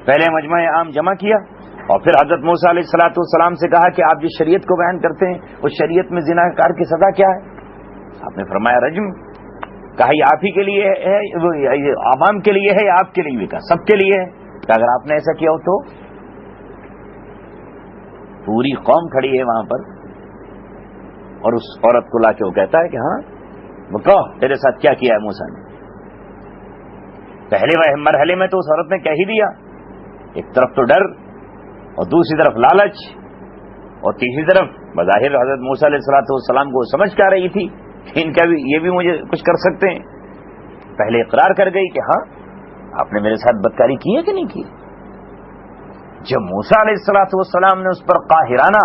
پہلے مجمع عام جمع کیا، اور پھر حضرت موسیٰ علیہ السلام سے کہا کہ آپ جس شریعت کو بیان کرتے ہیں اس شریعت میں زنا کار کی سزا کیا ہے؟ آپ نے فرمایا رجم۔ کہا یہ آپ ہی کے لیے ہے، عوام کے لیے ہے یا آپ کے لیے بھی؟ کہا سب کے لیے ہے۔ کہ اگر آپ نے ایسا کیا ہو تو پوری قوم کھڑی ہے وہاں پر، اور اس عورت کو لا کے وہ کہتا ہے کہ ہاں وہ کہو تیرے ساتھ کیا کیا ہے موسیٰ نے۔ پہلے مرحلے میں تو اس عورت نے کہہ ہی دیا، ایک طرف تو ڈر اور دوسری طرف لالچ اور تیسری طرف بظاہر حضرت موسیٰ علیہ السلام کو سمجھ کے آ رہی تھی کہ ان کا بھی یہ بھی مجھے کچھ کر سکتے ہیں۔ پہلے اقرار کر گئی کہ ہاں آپ نے میرے ساتھ بدکاری کی ہے کہ نہیں کی۔ جب موسیٰ علیہ السلام نے اس پر قاہرانہ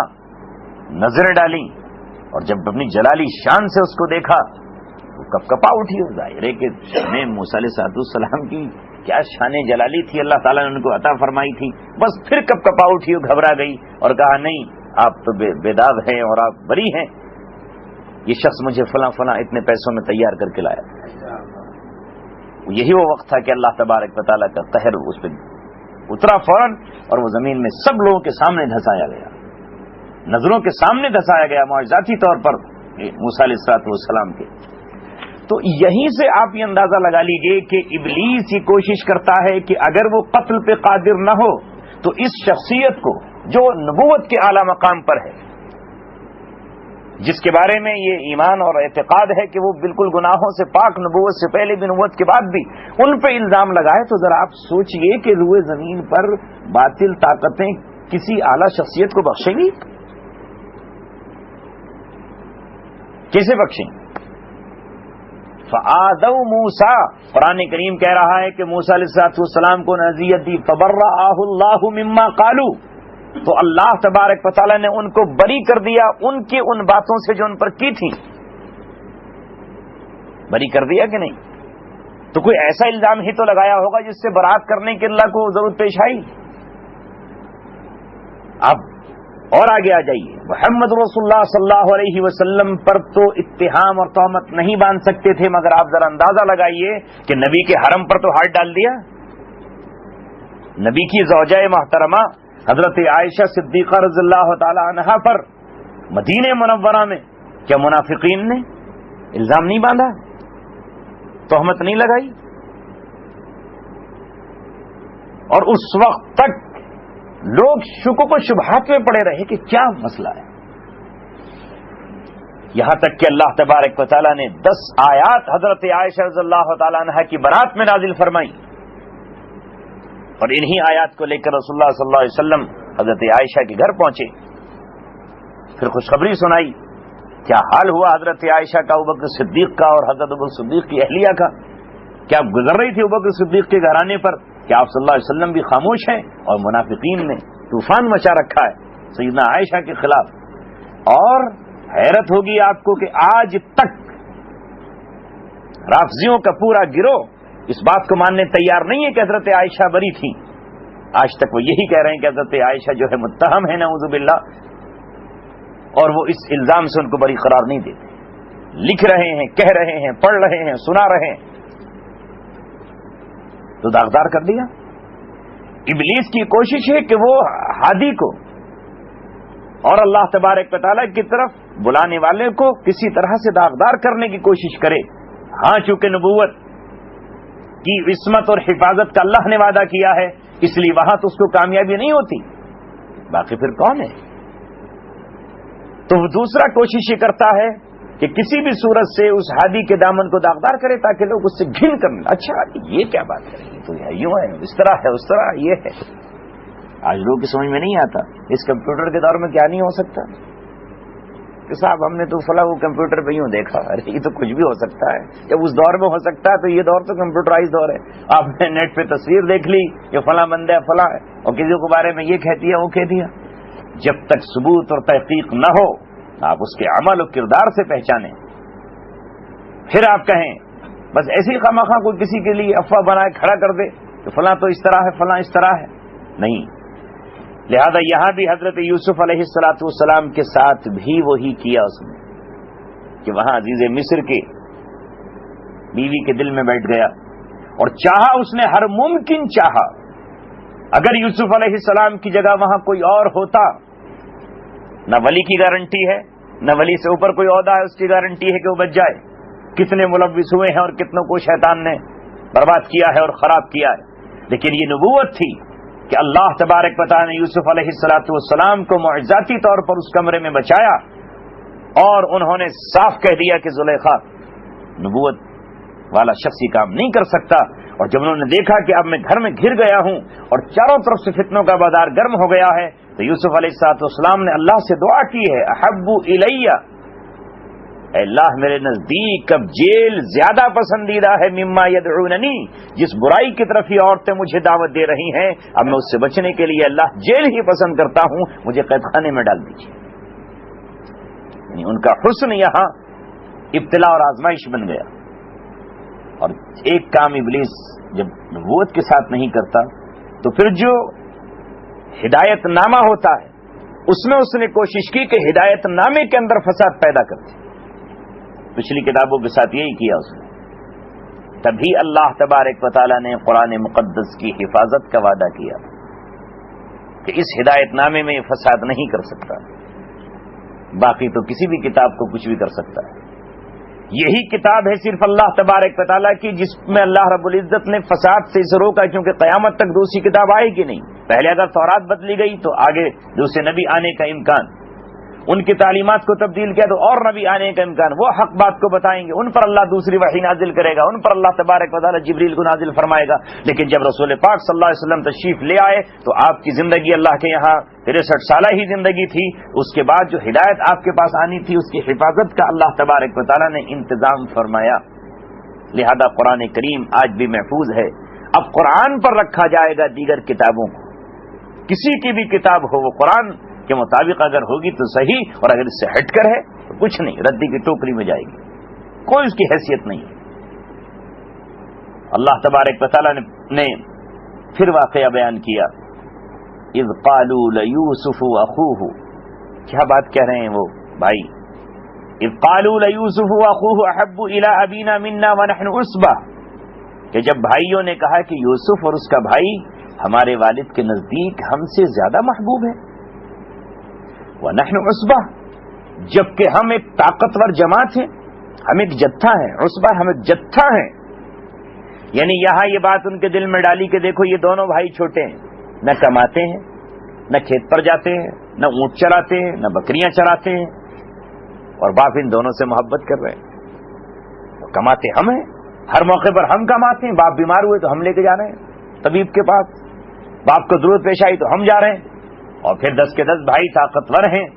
نظریں ڈالی اور جب اپنی جلالی شان سے اس کو دیکھا تو کپ کپا اٹھی۔ ظاہر ہے کہ شان موسیٰ علیہ السلام کی کیا شان جلالی تھی، اللہ تعالیٰ نے ان کو عطا فرمائی تھی۔ بس پھر کپ کپا اٹھی، گھبرا گئی اور کہا نہیں آپ تو بے داغ ہیں اور آپ بری ہیں، یہ شخص مجھے فلاں فلاں اتنے پیسوں میں تیار کر کے لایا۔ یہی وہ وقت تھا کہ اللہ تبارک و تعالیٰ کا قہر اس پہ اترا فوراً، اور وہ زمین میں سب لوگوں کے سامنے دھسایا گیا، نظروں کے سامنے دھسایا گیا معجزاتی طور پر موسیٰ علیہ السلام کے۔ تو یہیں سے آپ یہ اندازہ لگا لیجئے کہ ابلیس یہ کوشش کرتا ہے کہ اگر وہ قتل پہ قادر نہ ہو تو اس شخصیت کو جو نبوت کے اعلیٰ مقام پر ہے، جس کے بارے میں یہ ایمان اور اعتقاد ہے کہ وہ بالکل گناہوں سے پاک، نبوت سے پہلے بھی نبوت کے بعد بھی، ان پہ الزام لگائے، تو ذرا آپ سوچئے کہ روئے زمین پر باطل طاقتیں کسی اعلیٰ شخصیت کو بخشیں گی؟ کیسے بخشیں؟ فآذوا موسیٰ، قرآن کریم کہہ رہا ہے کہ موسیٰ علیہ السلام کو اذیت دی، فبرأہ اللہ مما قالوا، تو اللہ تبارک و تعالیٰ نے ان کو بری کر دیا ان کی ان باتوں سے جو ان پر کی تھی۔ بری کر دیا کہ نہیں؟ تو کوئی ایسا الزام ہی تو لگایا ہوگا جس سے برات کرنے کی اللہ کو ضرورت پیش آئی۔ اب اور آگے آ جائیے، محمد رسول اللہ صلی اللہ علیہ وسلم پر تو اتہام اور تہمت نہیں باندھ سکتے تھے، مگر آپ ذرا اندازہ لگائیے کہ نبی کے حرم پر تو ہاتھ ڈال دیا۔ نبی کی زوجہ محترمہ حضرت عائشہ صدیقہ رضی اللہ تعالی عنہا پر مدینہ منورہ میں کیا منافقین نے الزام نہیں باندھا، تہمت نہیں لگائی؟ اور اس وقت تک لوگ شکوک و شبہات میں پڑے رہے کہ کیا مسئلہ ہے، یہاں تک کہ اللہ تبارک و تعالیٰ نے 10 آیات حضرت عائشہ رضی اللہ تعالی عنہا کی برات میں نازل فرمائی، اور انہی آیات کو لے کر رسول اللہ صلی اللہ علیہ وسلم حضرت عائشہ کے گھر پہنچے، پھر خوشخبری سنائی۔ کیا حال ہوا حضرت عائشہ کا، ابوبکر صدیق کا اور حضرت ابوبکر صدیق کی اہلیہ کا؟ کیا گزر رہی تھی ابوبکر صدیق کے گھرانے پر کہ آپ صلی اللہ علیہ وسلم بھی خاموش ہیں اور منافقین نے طوفان مچا رکھا ہے سیدنا عائشہ کے خلاف؟ اور حیرت ہوگی آپ کو کہ آج تک رافضیوں کا پورا گروہ اس بات کو ماننے تیار نہیں ہے کہ حضرت عائشہ بری تھی۔ آج تک وہ یہی کہہ رہے ہیں کہ حضرت عائشہ جو ہے متہم ہے نعوذ باللہ، اور وہ اس الزام سے ان کو بری قرار نہیں دیتے، لکھ رہے ہیں، کہہ رہے ہیں، پڑھ رہے ہیں، سنا رہے ہیں۔ تو داغدار کر دیا۔ ابلیس کی کوشش ہے کہ وہ ہادی کو اور اللہ تبارک و تعالیٰ کی طرف بلانے والے کو کسی طرح سے داغدار کرنے کی کوشش کرے۔ ہاں، چونکہ نبوت کی عصمت اور حفاظت کا اللہ نے وعدہ کیا ہے، اس لیے وہاں تو اس کو کامیابی نہیں ہوتی، باقی پھر کون ہے؟ تو وہ دوسرا کوشش یہ کرتا ہے کہ کسی بھی صورت سے اس ہادی کے دامن کو داغدار کرے تاکہ لوگ اس سے گھن کریں، اچھا یہ کیا بات ہے، یہ تو یوں ہے، اس طرح ہے، اس طرح یہ ہے۔ آج لوگوں کی سمجھ میں نہیں آتا اس کمپیوٹر کے دور میں کیا نہیں ہو سکتا کہ صاحب ہم نے تو فلاں وہ کمپیوٹر پہ یوں دیکھا، ارے یہ تو کچھ بھی ہو سکتا ہے۔ جب اس دور میں ہو سکتا ہے تو یہ دور تو کمپیوٹرائز دور ہے۔ آپ نے نیٹ پہ تصویر دیکھ لی کہ فلاں بندہ ہے، فلاں ہے، اور کسی کے بارے میں یہ کہہ دیا وہ کہہ دیا۔ جب تک ثبوت اور تحقیق نہ ہو آپ اس کے عمل و کردار سے پہچانیں، پھر آپ کہیں بس ایسی خامخواہ کوئی کسی کے لیے افواہ بنائے کھڑا کر دے کہ فلاں تو اس طرح ہے، فلاں اس طرح ہے، نہیں۔ لہذا یہاں بھی حضرت یوسف علیہ السلام کے ساتھ بھی وہی کیا اس نے کہ وہاں عزیز مصر کے بیوی کے دل میں بیٹھ گیا اور چاہا، اس نے ہر ممکن چاہا اگر یوسف علیہ السلام کی جگہ وہاں کوئی اور ہوتا، نہ ولی کی گارنٹی ہے، نہ ولی سے اوپر کوئی عہدہ ہے اس کی گارنٹی ہے کہ وہ بچ جائے۔ کتنے ملوث ہوئے ہیں اور کتنوں کو شیطان نے برباد کیا ہے اور خراب کیا ہے، لیکن یہ نبوت تھی کہ اللہ تبارک و تعالی نے یوسف علیہ السلام کو معجزاتی طور پر اس کمرے میں بچایا، اور انہوں نے صاف کہہ دیا کہ زلیخا نبوت والا شخص یہ کام نہیں کر سکتا۔ اور جب انہوں نے دیکھا کہ اب میں گھر میں گھر گیا ہوں اور چاروں طرف سے فتنوں کا بازار گرم ہو گیا ہے، تو یوسف علیہ السلام نے اللہ سے دعا کی ہے، احب الیہ، اے اللہ میرے نزدیک اب جیل زیادہ پسندیدہ ہے، مما یدعوننی، جس برائی کی طرف یہ عورتیں مجھے دعوت دے رہی ہیں، اب میں اس سے بچنے کے لیے اللہ جیل ہی پسند کرتا ہوں، مجھے قید خانے میں ڈال دیجیے۔ یعنی ان کا حسن یہاں ابتلا اور آزمائش بن گیا۔ اور ایک کام ابلیس جب نبوت کے ساتھ نہیں کرتا تو پھر جو ہدایت نامہ ہوتا ہے اس میں اس نے کوشش کی کہ ہدایت نامے کے اندر فساد پیدا کرتے۔ پچھلی کتابوں کے ساتھ یہی کیا اس نے۔ تبھی اللہ تبارک و تعالی نے قرآن مقدس کی حفاظت کا وعدہ کیا کہ اس ہدایت نامے میں یہ فساد نہیں کر سکتا، باقی تو کسی بھی کتاب کو کچھ بھی کر سکتا ہے۔ یہی کتاب ہے صرف اللہ تبارک و تعالیٰ کی جس میں اللہ رب العزت نے فساد سے اسے روکا، کیونکہ قیامت تک دوسری کتاب آئے گی نہیں۔ پہلے اگر تورات بدلی گئی تو آگے دوسرے نبی آنے کا امکان، ان کی تعلیمات کو تبدیل کیا تو اور نبی آنے کا امکان، وہ حق بات کو بتائیں گے، ان پر اللہ دوسری وحی نازل کرے گا، ان پر اللہ تبارک و تعالیٰ جبریل کو نازل فرمائے گا۔ لیکن جب رسول پاک صلی اللہ علیہ وسلم تشریف لے آئے تو آپ کی زندگی اللہ کے یہاں 63 سالہ ہی زندگی تھی، اس کے بعد جو ہدایت آپ کے پاس آنی تھی اس کی حفاظت کا اللہ تبارک و تعالیٰ نے انتظام فرمایا۔ لہذا قرآن کریم آج بھی محفوظ ہے۔ اب قرآن پر رکھا جائے گا دیگر کتابوں کو، کسی کی بھی کتاب ہو وہ قرآن کے مطابق اگر ہوگی تو صحیح، اور اگر اس سے ہٹ کر ہے تو کچھ نہیں، ردی کی ٹوکری میں جائے گی، کوئی اس کی حیثیت نہیں۔ اللہ تبارک و تعالیٰ نے پھر واقعہ بیان کیا، اذ قالوا لیوسف اخوہ کیا بات کہہ رہے ہیں وہ بھائی؟ اذ قالوا لیوسف واخوہ احب الی ابینا منا ونحن عصبہ، کہ جب بھائیوں نے کہا کہ یوسف اور اس کا بھائی ہمارے والد کے نزدیک ہم سے زیادہ محبوب ہے، ونحن عصبہ، جبکہ ہم ایک طاقتور جماعت ہیں، ہم ایک جتھا ہیں، عصبہ ہم ایک جتھا ہیں۔ یعنی یہاں یہ بات ان کے دل میں ڈالی کہ دیکھو یہ دونوں بھائی چھوٹے ہیں، نہ کماتے ہیں، نہ کھیت پر جاتے ہیں، نہ اونٹ چراتے ہیں، نہ بکریاں چراتے ہیں، اور باپ ان دونوں سے محبت کر رہے ہیں۔ تو کماتے ہم ہیں، ہر موقع پر ہم کماتے ہیں، باپ بیمار ہوئے تو ہم لے کے جا رہے ہیں طبیب کے پاس، باپ کو ضرورت پیش آئی تو ہم جا رہے ہیں، اور پھر 10 کے 10 بھائی طاقتور ہیں۔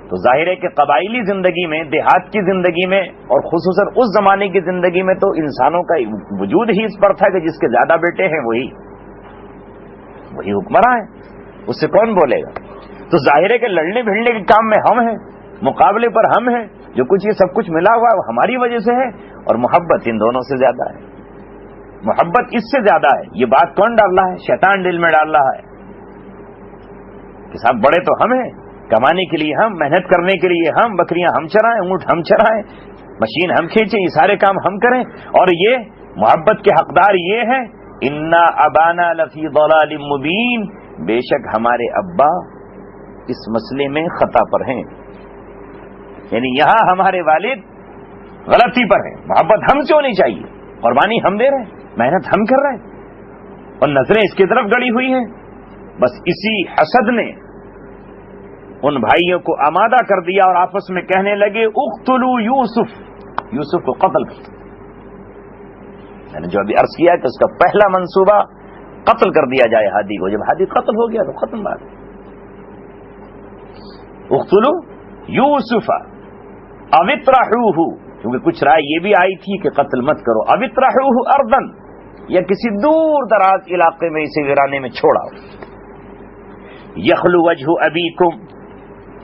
تو ظاہر ہے کہ قبائلی زندگی میں، دیہات کی زندگی میں، اور خصوصاً اس زمانے کی زندگی میں تو انسانوں کا وجود ہی اس پر تھا کہ جس کے زیادہ بیٹے ہیں وہی حکمراں ہیں، اس سے کون بولے گا؟ تو ظاہر ہے کہ لڑنے بھیڑنے کے کام میں ہم ہیں، مقابلے پر ہم ہیں، جو کچھ یہ سب کچھ ملا ہوا ہے وہ ہماری وجہ سے ہے، اور محبت ان دونوں سے زیادہ ہے، محبت اس سے زیادہ ہے۔ یہ بات کون ڈال رہا ہے؟ شیطان دل میں ڈال رہا ہے کہ صاحب بڑے تو ہم ہیں، کمانے کے لیے ہم، محنت کرنے کے لیے ہم، بکریاں ہم چرائیں، اونٹ ہم چرائیں، مشین ہم کھینچیں، یہ سارے کام ہم کریں، اور یہ محبت کے حقدار یہ ہیں۔ انا ابانا لفی ضلال مبین، بے شک ہمارے ابا اس مسئلے میں خطا پر ہیں، یعنی یہاں ہمارے والد غلطی پر ہیں، محبت ہم سے ہونی چاہیے، قربانی ہم دے رہے ہیں، محنت ہم کر رہے ہیں، اور نظریں اس کی طرف گڑی ہوئی ہیں۔ بس اسی حسد نے ان بھائیوں کو آمادہ کر دیا اور آپس میں کہنے لگے اقتلوا یوسف، یوسف کو قتل کر۔ میں نے جو ابھی عرض کیا کہ اس کا پہلا منصوبہ قتل کر دیا جائے ہادی کو، جب ہادی قتل ہو گیا تو ختم بات۔ اقتلوا یوسف او اطرحوہ، کیونکہ کچھ رائے یہ بھی آئی تھی کہ قتل مت کرو، او اطرحوہ ارضا، یا کسی دور دراز علاقے میں اسے ویرانے میں چھوڑا، یخلو وجہ ابیکم،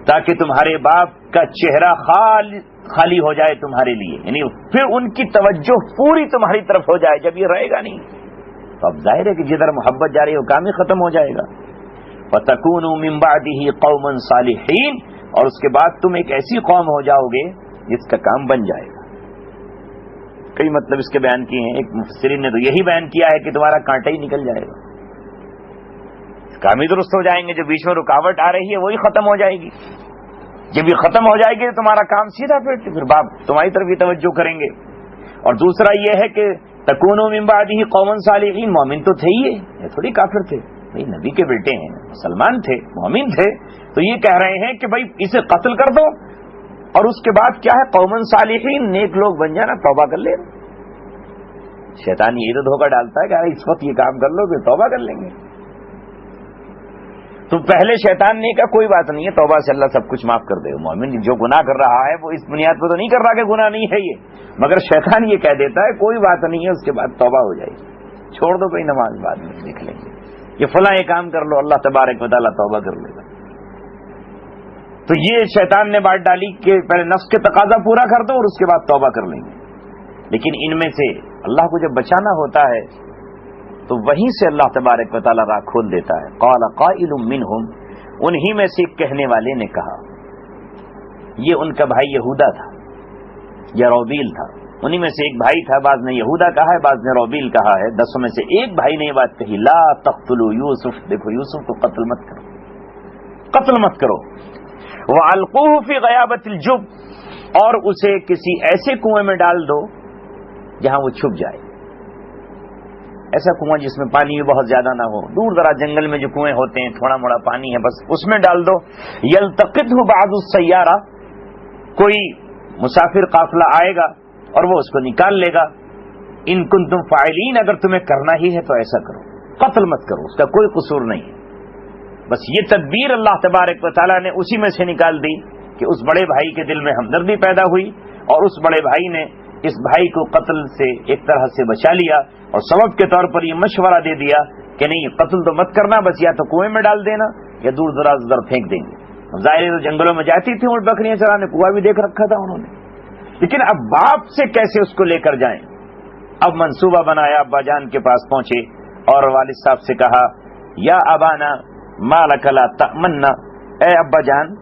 تاکہ تمہارے باپ کا چہرہ خالی ہو جائے تمہارے لیے، یعنی پھر ان کی توجہ پوری تمہاری طرف ہو جائے، جب یہ رہے گا نہیں تو اب ظاہر ہے کہ جدھر محبت جاری ہے وہ کام ہی ختم ہو جائے گا۔ وَتَكُونُوا مِن بَعْدِهِ قَوْمًا صَالِحِينَ، اور اس کے بعد تم ایک ایسی قوم ہو جاؤ گے جس کا کام بن جائے گا۔ کئی مطلب اس کے بیان کیے ہیں، ایک مفسرین نے تو یہی بیان کیا ہے کہ تمہارا کانٹا ہی نکل جائے گا، کام ہی درست ہو جائیں گے، جو بیچ میں رکاوٹ آ رہی ہے وہی ختم ہو جائے گی، جب یہ ختم ہو جائے گی تو تمہارا کام سیدھا پھر باپ تمہاری طرف ہی توجہ کریں گے۔ اور دوسرا یہ ہے کہ تکونوا من بعدہ قوما صالحین، مومن تو تھے ہی، یہ تھوڑی کافر تھے، بھائی نبی کے بیٹے ہیں، مسلمان تھے، مومن تھے، تو یہ کہہ رہے ہیں کہ بھائی اسے قتل کر دو، اور اس کے بعد کیا ہے قوما صالحین، نیک لوگ بن جانا، توبہ کر لے۔ شیطان یہ تو دھوکہ ڈالتا ہے کہ اس وقت یہ کام کر لو پھر توبہ کر لیں گے، تو پہلے شیطان نے کہا کوئی بات نہیں ہے، توبہ سے اللہ سب کچھ معاف کر دے گا، مومن جو گناہ کر رہا ہے وہ اس بنیاد پہ تو نہیں کر رہا کہ گناہ نہیں ہے یہ، مگر شیطان یہ کہہ دیتا ہے کوئی بات نہیں ہے، اس کے بعد توبہ ہو جائے گی، چھوڑ دو کوئی نماز بعد میں دیکھ لیں گے، یہ فلاں یہ کام کر لو، اللہ تبارک و تعالیٰ توبہ کر لے گا۔ تو یہ شیطان نے بات ڈالی کہ پہلے نفس کے تقاضا پورا کر دو اور اس کے بعد توبہ کر لیں گے، لیکن ان میں سے اللہ کو جب بچانا ہوتا ہے تو وہیں سے اللہ تبارک و تعالیٰ راہ کھول دیتا ہے۔ قال قائل منہم، انہی میں سے ایک کہنے والے نے کہا، یہ ان کا بھائی یہودا تھا یا روبیل تھا، انہی میں سے ایک بھائی تھا، بعض نے یہودا کہا ہے، بعض نے روبیل کہا ہے، 10 میں سے ایک بھائی نے یہ بات کہی، لا تقتلوا یوسف، دیکھو یوسف کو قتل مت کرو، قتل مت کرو، وَأَلْقُوهُ فِي غَيَابَةِ الْجُبِّ، اور اسے کسی ایسے کنویں میں ڈال دو جہاں وہ چھپ جائے، ایسا کنواں جس میں پانی بھی بہت زیادہ نہ ہو، دور دراز جنگل میں جو کنویں ہوتے ہیں تھوڑا موڑا پانی ہے بس اس میں ڈال دو، یلتقطہ بعض السیارہ، کوئی مسافر قافلہ آئے گا اور وہ اس کو نکال لے گا، ان کنتم فاعلین، اگر تمہیں کرنا ہی ہے تو ایسا کرو، قتل مت کرو، اس کا کوئی قصور نہیں ہے۔ بس یہ تدبیر اللہ تبارک و تعالیٰ نے اسی میں سے نکال دی کہ اس بڑے بھائی کے دل میں ہمدردی پیدا ہوئی، اور اس بڑے بھائی نے اس بھائی کو قتل سے ایک طرح سے بچا لیا، اور سبب کے طور پر یہ مشورہ دے دیا کہ نہیں قتل تو مت کرنا، بس یا تو کنویں میں ڈال دینا یا دور دراز ادھر پھینک دیں گے۔ ظاہر تو جنگلوں میں جاتی تھی اونٹ بکریاں چرانے، کنواں بھی دیکھ رکھا تھا انہوں نے، لیکن اب باپ سے کیسے اس کو لے کر جائیں؟ اب منصوبہ بنایا، ابا جان کے پاس پہنچے اور والد صاحب سے کہا، یا ابانا ما لک لا تأمنا، اے ابا جان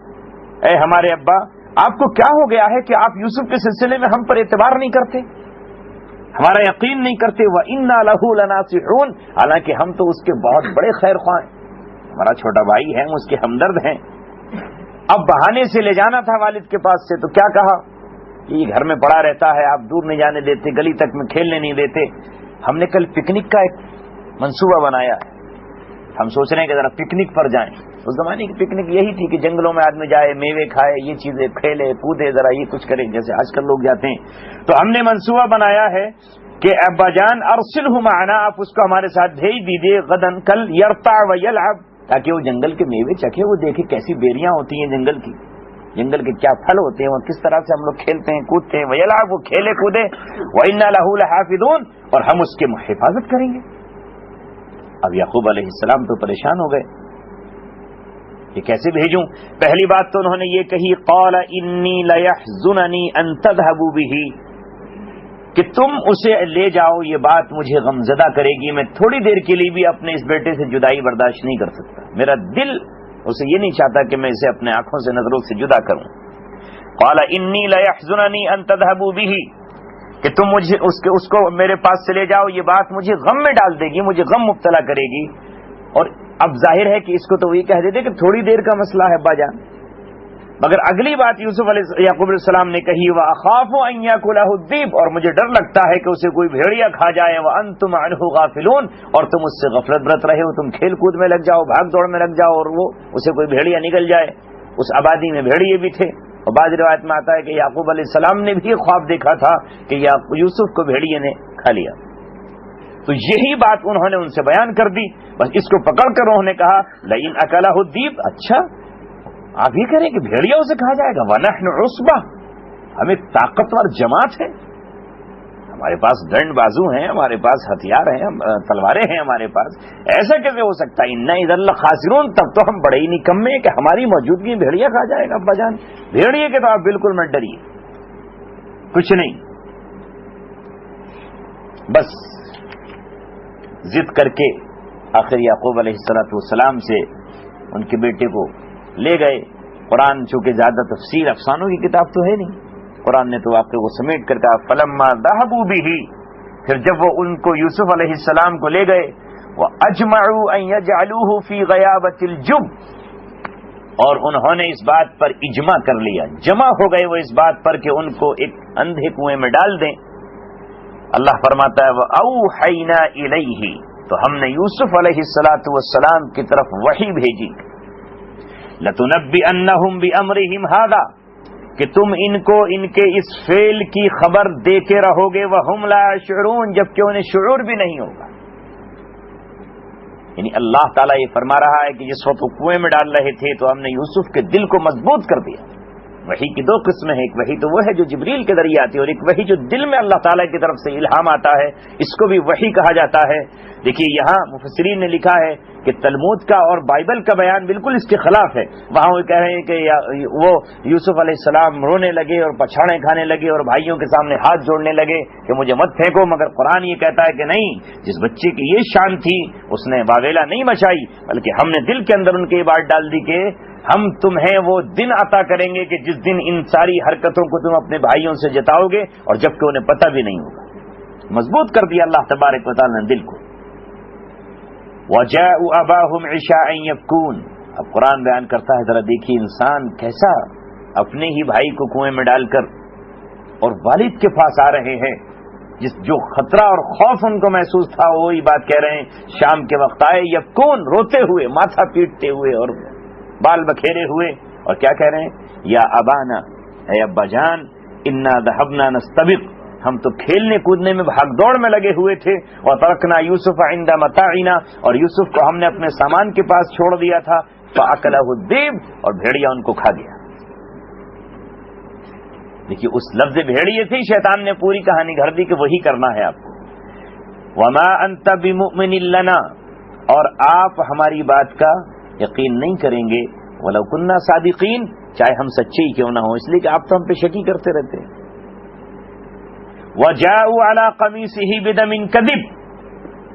اے ہمارے ابا آپ کو کیا ہو گیا ہے کہ آپ یوسف کے سلسلے میں ہم پر اعتبار نہیں کرتے، ہمارا یقین نہیں کرتے؟ وَإِنَّا لَهُ لَنَاصِحُونَ، حالانکہ ہم تو اس کے بہت بڑے خیر خواہ ہیں، ہمارا چھوٹا بھائی ہے، ہم اس کے ہمدرد ہیں۔ اب بہانے سے لے جانا تھا والد کے پاس سے، تو کیا کہا کہ یہ گھر میں پڑا رہتا ہے، آپ دور نہیں جانے دیتے، گلی تک میں کھیلنے نہیں دیتے۔ ہم نے کل پکنک کا ایک منصوبہ بنایا ہے، ہم سوچ رہے ہیں کہ ذرا پکنک پر جائیں۔ اس زمانے کی پکنک یہی تھی کہ جنگلوں میں آدمی جائے، میوے کھائے، یہ چیزیں کھیلے کودے، ذرا یہ کچھ کرے جیسے آج کل لوگ جاتے ہیں۔ تو ہم نے منصوبہ بنایا ہے کہ ابا جان ارسلہ معنا، آپ اس کو ہمارے ساتھ بھیج دیجیے، غدن، کل، یرتع ویلعب، تاکہ وہ جنگل کے میوے چکھے، وہ دیکھے کیسی بیریاں ہوتی ہیں جنگل کی، جنگل کے کیا پھل ہوتے ہیں، اور کس طرح سے ہم لوگ کھیلتے ہیں کودتے ہیں، ویلعب، وہ کھیلے کودے، وَإِنَّا لَهُ لَحَافِظُونَ، اور ہم اس کے حفاظت کریں گے۔ اب یعقوب علیہ السلام تو پریشان ہو گئے کہ کیسے بھیجوں؟ پہلی بات تو انہوں نے یہ کہی، قَالَ إِنِّي لَيَحْزُنَنِي أَن تَذْهَبُوا بِهِ، کہ تم اسے لے جاؤ، یہ بات مجھے غمزدہ کرے گی، میں تھوڑی دیر کے لیے بھی اپنے اس بیٹے سے جدائی برداشت نہیں کر سکتا، میرا دل اسے یہ نہیں چاہتا کہ میں اسے اپنے آنکھوں سے نظروں سے جدا کروں۔ قال انی لیحزننی ان تذهبوا به، کہ تم مجھے اس کو میرے پاس سے لے جاؤ، یہ بات مجھے غم میں ڈال دے گی، مجھے غم مبتلا کرے گی۔ اور اب ظاہر ہے کہ اس کو تو وہی کہہ دیتے کہ تھوڑی دیر کا مسئلہ ہے ابا جان، مگر اگلی بات یعقوب علیہ السلام نے کہی، وَأَخَافُ أَن يَأْكُلَهُ الذِّئْبُ، اور مجھے ڈر لگتا ہے کہ اسے کوئی بھیڑیا کھا جائے، وَأَنتُمْ عَنْهُ غَافِلُونَ، اور تم اس سے غفلت برت رہے ہو، تم کھیل کود میں لگ جاؤ، بھاگ دوڑ میں لگ جاؤ، اور وہ اسے کوئی بھیڑیا نگل جائے۔ اس آبادی میں بھیڑیے بھی تھے، اور بعض روایت میں آتا ہے کہ یعقوب علیہ السلام نے بھی خواب دیکھا تھا کہ یوسف کو بھیڑیے نے کھا لیا۔ تو یہی بات انہوں نے ان سے بیان کر دی، بس اس کو پکڑ کر انہوں نے کہا لئن اکلہ الذئب، اچھا آپ یہ کریں کہ بھیڑیا اسے کھا جائے گا، وَنَحْنُ عُصْبَةٌ، ہم ایک طاقتور جماعت ہے، ہمارے پاس ڈنڈ بازو ہیں، ہمارے پاس ہتھیار ہیں، تلواریں ہیں ہمارے پاس، ایسا کیسے ہو سکتا ہے؟ اِنَّا إِذًا لَخَاسِرُونَ، تب تو ہم بڑے ہی نکمے ہیں کہ ہماری موجودگی میں بھیڑیا کھا جائے گا۔ ابا جان بھیڑیے کے تو آپ بالکل مت ڈریے، کچھ نہیں، بس ضد کر کے آخر یعقوب علیہ السلام سے ان کے بیٹے کو لے گئے۔ قرآن چونکہ زیادہ تفسیر افسانوں کی کتاب تو ہے نہیں، قرآن نے تو واقعے کو سمیٹ کر کہا فلما ذهبوا به، پھر جب وہ ان کو یوسف علیہ السلام کو لے گئے، واجمعوا ان يجعلوه في غيابة الجب، اور انہوں نے اس بات پر اجماع کر لیا، جمع ہو گئے وہ اس بات پر کہ ان کو ایک اندھے کنویں میں ڈال دیں۔ اللہ فرماتا ہے واوحینا الیہ، تو ہم نے یوسف علیہ السلام کی طرف وحی بھیجی، لتنبئنہم بامرہم ھذا، کہ تم ان کو ان کے اس فعل کی خبر دیتے رہو گے، وہم لا یشعرون، جبکہ انہیں شعور بھی نہیں ہوگا۔ یعنی اللہ تعالیٰ یہ فرما رہا ہے کہ جس وقت وہ کنویں میں ڈال رہے تھے تو ہم نے یوسف کے دل کو مضبوط کر دیا۔ وحی کی دو قسمیں ہیں، ایک وحی تو وہ ہے جو جبریل کے ذریعے آتی ہے، اور ایک وحی جو دل میں اللہ تعالیٰ کی طرف سے الہام آتا ہے، اس کو بھی وحی کہا جاتا ہے۔ دیکھیے یہاں مفسرین نے لکھا ہے کہ تلمود کا اور بائبل کا بیان بالکل اس کے خلاف ہے۔ وہاں وہ کہہ رہے ہیں کہ وہ یوسف علیہ السلام رونے لگے اور پچھاڑیں کھانے لگے اور بھائیوں کے سامنے ہاتھ جوڑنے لگے کہ مجھے مت پھینکو، مگر قرآن یہ کہتا ہے کہ نہیں، جس بچے کی یہ شان تھی اس نے واویلا نہیں مچائی، بلکہ ہم نے دل کے اندر ان کی یہ بات ڈال دی کہ ہم تمہیں وہ دن عطا کریں گے کہ جس دن ان ساری حرکتوں کو تم اپنے بھائیوں سے جتاؤ گے، اور جبکہ انہیں پتہ بھی نہیں ہوگا۔ مضبوط کر دیا اللہ تبارک و تعالی نے دل کو۔ وَجَاءُوا أَبَاهُمْ عِشَاءً يَبْكُونَ، اب قرآن بیان کرتا ہے ذرا دیکھیے انسان کیسا اپنے ہی بھائی کو کنویں میں ڈال کر اور والد کے پاس آ رہے ہیں، جو خطرہ اور خوف ان کو محسوس تھا وہی بات کہہ رہے ہیں۔ شام کے وقت آئے یبکون، روتے ہوئے، ماتھا پیٹتے ہوئے اور بال بکھیرے ہوئے، اور کیا کہہ رہے ہیں؟ یا ابانا، اے ابا جان، انا ذهبنا نستبق، ہم تو کھیلنے کودنے میں بھاگ دوڑ میں لگے ہوئے تھے، وترکنا یوسف عند متاعنا، اور یوسف کو ہم نے اپنے سامان کے پاس چھوڑ دیا تھا، فاکلہ الذئب، اور بھیڑیا ان کو کھا گیا۔ دیکھیے اس لفظ بھیڑیے سے ہی شیطان نے پوری کہانی گھڑ دی کہ وہی کرنا ہے آپ کو۔ وما انت بمؤمن لنا، اور آپ ہماری بات کا یقین نہیں کریں گے، ولو کننا صادقین، چاہے ہم سچے ہی کیوں نہ ہوں، اس لیے کہ آپ تو ہم پہ شکی کرتے رہتے ہیں۔ وجاءوا علی قمیصہ بدم کذب،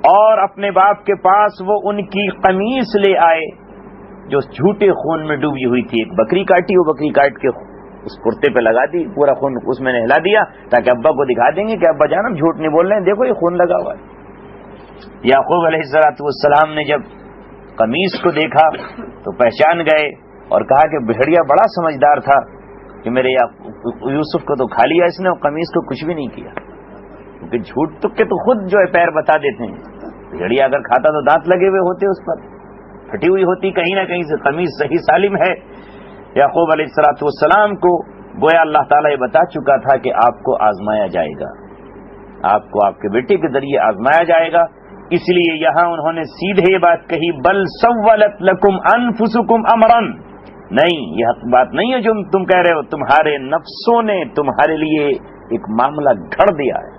اور اپنے باپ کے پاس وہ ان کی قمیص لے آئے جو جھوٹے خون میں ڈوبی ہوئی تھی. ایک بکری کاٹی, وہ بکری کاٹ کے اس کرتے پہ لگا دی, پورا خون اس میں نہلا دیا تاکہ ابا کو دکھا دیں گے کہ ابا جان ہم جھوٹ نہیں بول رہے ہیں, دیکھو یہ خون لگا ہوا ہے. یعقوب علیہ السلام نے جب قمیص کو دیکھا تو پہچان گئے اور کہا کہ بھیڑیا بڑا سمجھدار تھا کہ میرے یوسف کو تو کھا لیا اس نے اور قمیص کو کچھ بھی نہیں کیا, کیونکہ جھوٹ کے تو خود جو ہے پیر بتا دیتے ہیں. بھیڑیا اگر کھاتا تو دانت لگے ہوئے ہوتے, اس پر پھٹی ہوئی ہوتی کہیں نہ کہیں سے, قمیص صحیح سالم ہے. یعقوب علیہ السلام کو گویا اللہ تعالیٰ یہ بتا چکا تھا کہ آپ کو آزمایا جائے گا, آپ کو آپ کے بیٹے کے ذریعے آزمایا جائے گا. اس لیے یہاں انہوں نے سیدھے یہ بات کہی, بل سولت لکم انفسکم امرن, نہیں یہ بات نہیں ہے جو تم کہہ رہے ہو, تمہارے نفسوں نے تمہارے لیے ایک معاملہ گھڑ دیا ہے.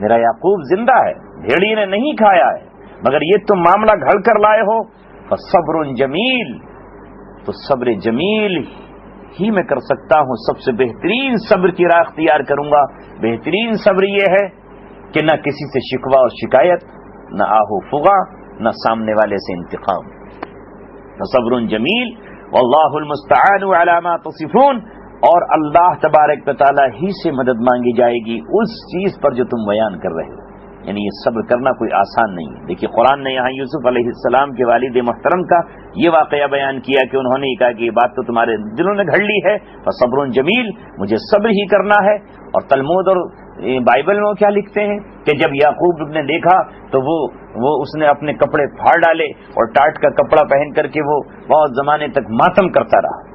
میرا یعقوب زندہ ہے, بھیڑی نے نہیں کھایا ہے, مگر یہ تم معاملہ گھڑ کر لائے ہو. فصبر جمیل, تو صبر جمیل ہی میں کر سکتا ہوں, سب سے بہترین صبر کی راہ اختیار کروں گا. بہترین صبر یہ ہے کہ نہ کسی سے شکوہ اور شکایت, نہ آہو فغا, نہ سامنے والے سے انتقام. صبر جمیل واللہ المستعان علی ما تصفون, اور اللہ تبارک و تعالی ہی سے مدد مانگی جائے گی اس چیز پر جو تم بیان کر رہے ہو. یعنی یہ صبر کرنا کوئی آسان نہیں ہے. دیکھیے قرآن نے یہاں یوسف علیہ السلام کے والد محترم کا یہ واقعہ بیان کیا کہ انہوں نے کہا کہ یہ بات تو تمہارے دلوں نے گھڑ لی ہے, فصبر جمیل, مجھے صبر ہی کرنا ہے. اور تلمود اور بائبل میں کیا لکھتے ہیں کہ جب یعقوب نے دیکھا تو وہ اس نے اپنے کپڑے پھاڑ ڈالے اور ٹاٹ کا کپڑا پہن کر کے وہ بہت زمانے تک ماتم کرتا رہا.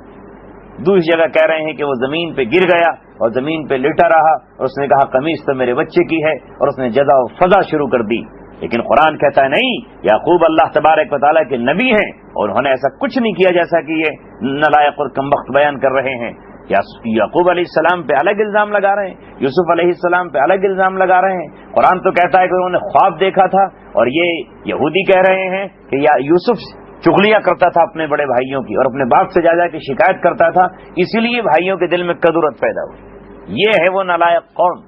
دوسری جگہ کہہ رہے ہیں کہ وہ زمین پہ گر گیا اور زمین پہ لیٹا رہا اور اس نے کہا قمیص تو میرے بچے کی ہے, اور اس نے جزا و فضا شروع کر دی. لیکن قرآن کہتا ہے نہیں, یعقوب اللہ تبارک و تعالیٰ کے نبی ہیں اور انہوں نے ایسا کچھ نہیں کیا جیسا کہ یہ نالائق اور کمبخت بیان کر رہے ہیں. یعقوب علیہ السلام پہ الگ الزام لگا رہے ہیں, یوسف علیہ السلام پہ الگ الزام لگا رہے ہیں. قرآن تو کہتا ہے کہ انہوں نے خواب دیکھا تھا, اور یہ یہودی کہہ رہے ہیں کہ یوسف چغلیاں کرتا تھا اپنے بڑے بھائیوں کی اور اپنے باپ سے جا جا کے شکایت کرتا تھا, اسی لیے بھائیوں کے دل میں کدورت پیدا ہوئی. یہ ہے وہ نالائق قوم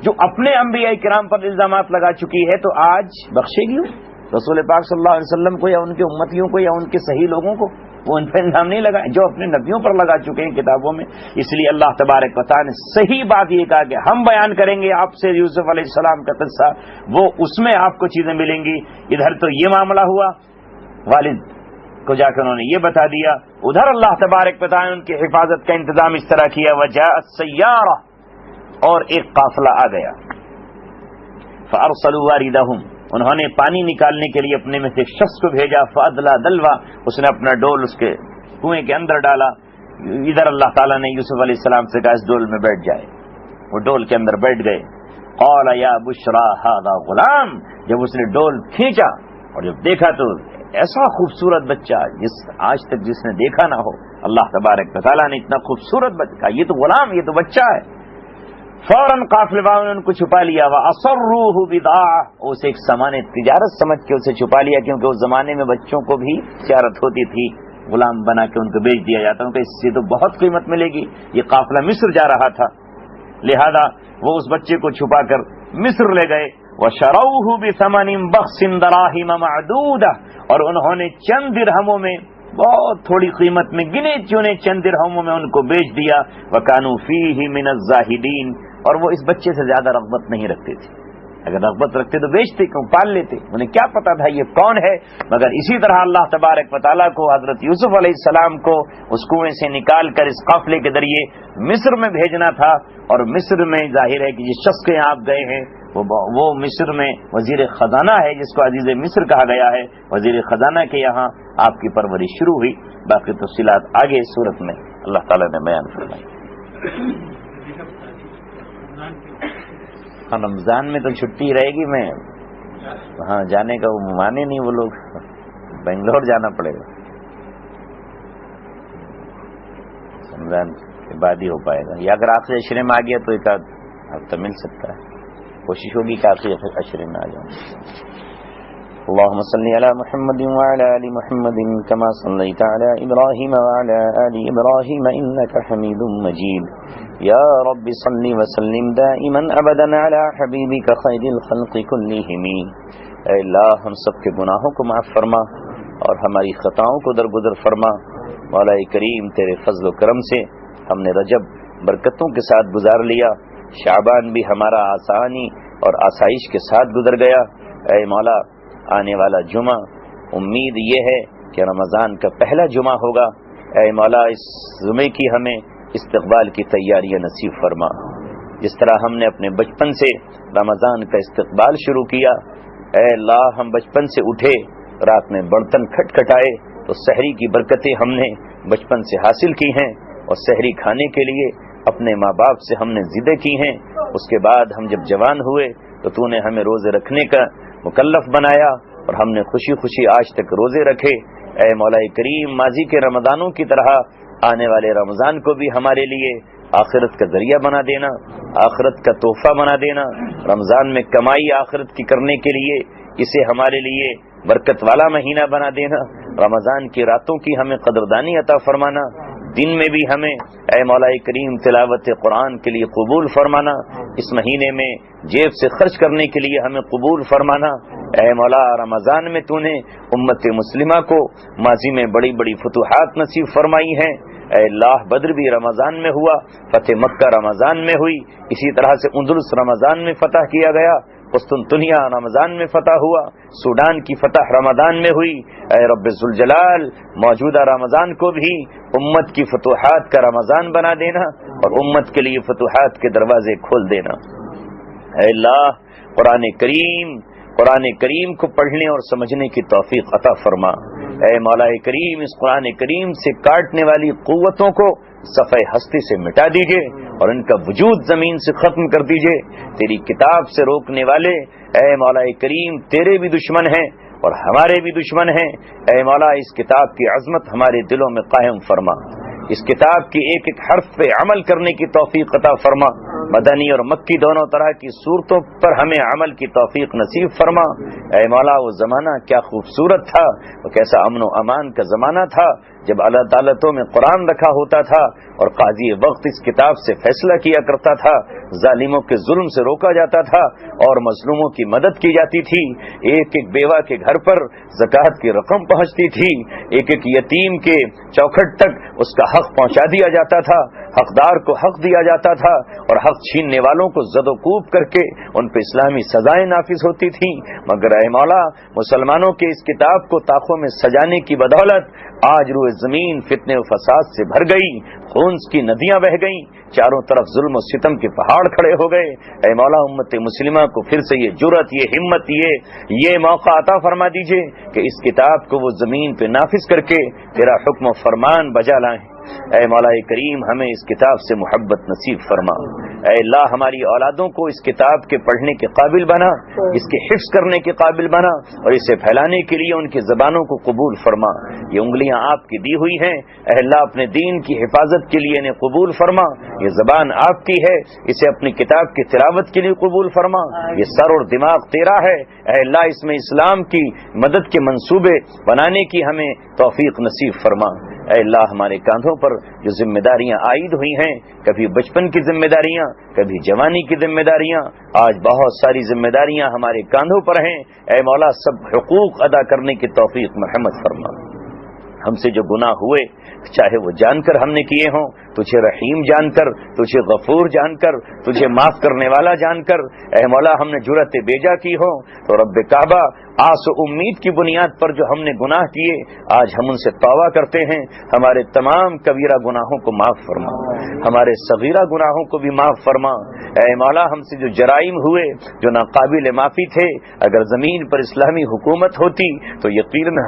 جو اپنے انبیاء کرام پر الزامات لگا چکی ہے, تو آج بخشے گی رسول پاک صلی اللہ علیہ وسلم کو یا ان کے امتیوں کو یا ان کے صحیح لوگوں کو؟ وہ ان پہ الزام نہیں لگائے جو اپنے نبیوں پر لگا چکے ہیں کتابوں میں. اس لیے اللہ تبارک و تعالی نے صحیح بات یہ کہا کہ ہم بیان کریں گے آپ سے یوسف علیہ السلام کا قصہ, وہ اس میں آپ کو چیزیں ملیں گی. ادھر تو یہ معاملہ ہوا, والد کو جا کر انہوں نے یہ بتا دیا, ادھر اللہ تبارک و تعالی نے ان کی حفاظت کا انتظام اس طرح کیا. وجاءت سیارہ, اور ایک قافلہ آ گیا. فارسلوا واردہم, انہوں نے پانی نکالنے کے لیے اپنے میں سے ایک شخص کو بھیجا. فادلا دلوا, اس نے اپنا ڈول اس کے کنویں کے اندر ڈالا. ادھر اللہ تعالیٰ نے یوسف علیہ السلام سے کہا اس ڈول میں بیٹھ جائے, وہ ڈول کے اندر بیٹھ گئے. قال یا بشرا ھذا غلام, جب اس نے ڈول کھینچا اور جب دیکھا تو ایسا خوبصورت بچہ جس آج تک جس نے دیکھا نہ ہو. اللہ تبارک و تعالیٰ نے اتنا خوبصورت بچہ, یہ تو غلام, یہ تو بچہ ہے. فوراً قافلے والوں نے ان کو چھپا لیا. وَأَصَرُّوهُ بِضَاعَةً, اسے ایک سامان تجارت سمجھ کے اسے چھپا لیا, کیونکہ اس زمانے میں بچوں کو بھی تجارت ہوتی تھی, غلام بنا کے ان کو بیچ دیا جاتا. ان کو اس سے تو بہت قیمت ملے گی. یہ قافلہ مصر جا رہا تھا, لہذا وہ اس بچے کو چھپا کر مصر لے گئے. وَشَرَوْهُ بِثَمَنٍ بَخْسٍ دَرَاهِمَ مَعْدُودَةٍ, اور انہوں نے چند درہموں میں, بہت تھوڑی قیمت میں, گنے چنے چند درہموں میں ان کو بیچ دیا. وَكَانُوا فِيهِ مِنَ الزَّاهِدِينَ, اور وہ اس بچے سے زیادہ رغبت نہیں رکھتے تھے. اگر رغبت رکھتے تو بیچتے کیوں, پال لیتے. انہیں کیا پتا تھا یہ کون ہے. مگر اسی طرح اللہ تبارک و تعالیٰ کو حضرت یوسف علیہ السلام کو اس کنویں سے نکال کر اس قافلے کے ذریعے مصر میں بھیجنا تھا. اور مصر میں ظاہر ہے کہ جس شخص کے یہاں آپ گئے ہیں وہ مصر میں وزیر خزانہ ہے, جس کو عزیز مصر کہا گیا ہے. وزیر خزانہ کے یہاں آپ کی پرورش شروع ہوئی. باقی تفصیلات آگے صورت میں اللہ تعالیٰ نے بیان فرمائی. رمضان میں تو چھٹی رہے گی, میں وہاں جانے کا وہ مانے نہیں, وہ لوگ بنگلور جانا پڑے گا. رمضان کے بعد ہی ہو پائے گا, یا اگر آخری عشرے میں آ گیا تو ایک آدھ ہفتہ مل سکتا ہے. کوشش ہوگی کہ آخری عشرے میں آ جاؤں. اللهم صل على محمد وعلى آل محمد كما صليت على إبراهيم وعلى آل إبراهيم إنك حميد مجيد. يا رب صل وسلم دائما أبدا على حبيبك خير الخلق كلهم. اے اللہ ہم سب کے گناہوں کو معاف فرما, اور ہماری خطاؤں کو درگزر فرما۔ مولا کریم تیرے فضل و کرم سے ہم نے رجب برکتوں کے ساتھ گزار لیا، شعبان بھی ہمارا آسانی اور آسائش کے ساتھ گزر گیا۔ اے مولا آنے والا جمعہ امید یہ ہے کہ رمضان کا پہلا جمعہ ہوگا، اے مولا اس جمعے کی ہمیں استقبال کی تیاریاں نصیب فرما۔ جس طرح ہم نے اپنے بچپن سے رمضان کا استقبال شروع کیا، اے اللہ ہم بچپن سے اٹھے، رات میں برتن کھٹکھٹائے تو سحری کی برکتیں ہم نے بچپن سے حاصل کی ہیں، اور سحری کھانے کے لیے اپنے ماں باپ سے ہم نے ضدیں کی ہیں۔ اس کے بعد ہم جب جوان ہوئے تو تو نے ہمیں روزے رکھنے کا مکلف بنایا، اور ہم نے خوشی خوشی آج تک روزے رکھے۔ اے مولا کریم ماضی کے رمضانوں کی طرح آنے والے رمضان کو بھی ہمارے لیے آخرت کا ذریعہ بنا دینا، آخرت کا تحفہ بنا دینا۔ رمضان میں کمائی آخرت کی کرنے کے لیے اسے ہمارے لیے برکت والا مہینہ بنا دینا۔ رمضان کی راتوں کی ہمیں قدردانی عطا فرمانا، دن میں بھی ہمیں اے مولا کریم تلاوت قرآن کے لیے قبول فرمانا، اس مہینے میں جیب سے خرچ کرنے کے لیے ہمیں قبول فرمانا۔ اے مولا رمضان میں تو نے امت مسلمہ کو ماضی میں بڑی بڑی فتوحات نصیب فرمائی ہیں۔ اے اللہ بدر بھی رمضان میں ہوا، فتح مکہ رمضان میں ہوئی، اسی طرح سے اندلس رمضان میں فتح کیا گیا، قسطنطنیہ رمضان میں فتح ہوا، سوڈان کی فتح رمضان میں ہوئی۔ اے رب ذوالجلال موجودہ رمضان کو بھی امت کی فتوحات کا رمضان بنا دینا، اور امت کے لیے فتوحات کے دروازے کھول دینا۔ اے اللہ قرآن کریم کو پڑھنے اور سمجھنے کی توفیق عطا فرما۔ اے مولا کریم اس قرآن کریم سے کاٹنے والی قوتوں کو صفحہ ہستی سے مٹا دیجئے، اور ان کا وجود زمین سے ختم کر دیجئے۔ تیری کتاب سے روکنے والے اے مولا کریم تیرے بھی دشمن ہیں اور ہمارے بھی دشمن ہیں۔ اے مولا اس کتاب کی عظمت ہمارے دلوں میں قائم فرما، اس کتاب کی ایک ایک حرف پہ عمل کرنے کی توفیق عطا فرما۔ مدنی اور مکی دونوں طرح کی صورتوں پر ہمیں عمل کی توفیق نصیب فرما۔ اے مولا وہ زمانہ کیا خوبصورت تھا، وہ کیسا امن و امان کا زمانہ تھا جب عدالتوں میں قرآن رکھا ہوتا تھا اور قاضی وقت اس کتاب سے فیصلہ کیا کرتا تھا، ظالموں کے ظلم سے روکا جاتا تھا اور مظلوموں کی مدد کی جاتی تھی، ایک ایک بیوہ کے گھر پر زکوٰۃ کی رقم پہنچتی تھی، ایک ایک یتیم کے چوکھٹ تک اس کا حق پہنچا دیا جاتا تھا، حقدار کو حق دیا جاتا تھا، اور حق چھیننے والوں کو زد و کوب کر کے ان پہ اسلامی سزائیں نافذ ہوتی تھیں۔ مگر اے مولا مسلمانوں کے اس کتاب کو طاقوں میں سجانے کی بدولت آج روئے زمین فتنے و فساد سے بھر گئی، خون کی ندیاں بہہ گئیں، چاروں طرف ظلم و ستم کے پہاڑ کھڑے ہو گئے۔ اے مولا امت مسلمہ کو پھر سے یہ جرأت، یہ ہمت، یہ موقع عطا فرما دیجئے کہ اس کتاب کو وہ زمین پہ نافذ کر کے تیرا حکم و فرمان بجا لائیں۔ اے مولا کریم ہمیں اس کتاب سے محبت نصیب فرما۔ اے اللہ ہماری اولادوں کو اس کتاب کے پڑھنے کے قابل بنا، اس کے حفظ کرنے کے قابل بنا، اور اسے پھیلانے کے لیے ان کی زبانوں کو قبول فرما۔ یہ انگلیاں آپ کی دی ہوئی ہیں، اے اللہ اپنے دین کی حفاظت کے لیے انہیں قبول فرما۔ یہ زبان آپ کی ہے، اسے اپنی کتاب کی تلاوت کے لیے قبول فرما۔ یہ سر اور دماغ تیرا ہے، اے اللہ اس میں اسلام کی مدد کے منصوبے بنانے کی ہمیں توفیق نصیب فرما۔ اے اللہ ہمارے کاندھوں پر جو ذمہ داریاں عائد ہوئی ہیں، کبھی بچپن کی ذمہ داریاں، کبھی جوانی کی ذمہ داریاں، آج بہت ساری ذمہ داریاں ہمارے کاندھوں پر ہیں، اے مولا سب حقوق ادا کرنے کی توفیق مرحمت فرما۔ ہم سے جو گناہ ہوئے چاہے وہ جان کر ہم نے کیے ہوں، تجھے رحیم جان کر، تجھے غفور جان کر، تجھے معاف کرنے والا جان کر، اے مولا ہم نے جرأت بیجا کی ہو تو رب کعبہ آس و امید کی بنیاد پر جو ہم نے گناہ کیے آج ہم ان سے توبہ کرتے ہیں، ہمارے تمام کبیرہ گناہوں کو معاف فرما، ہمارے صغیرہ گناہوں کو بھی معاف فرما۔ اے مولا ہم سے جو جرائم ہوئے جو ناقابل معافی تھے، اگر زمین پر اسلامی حکومت ہوتی تو یقیناً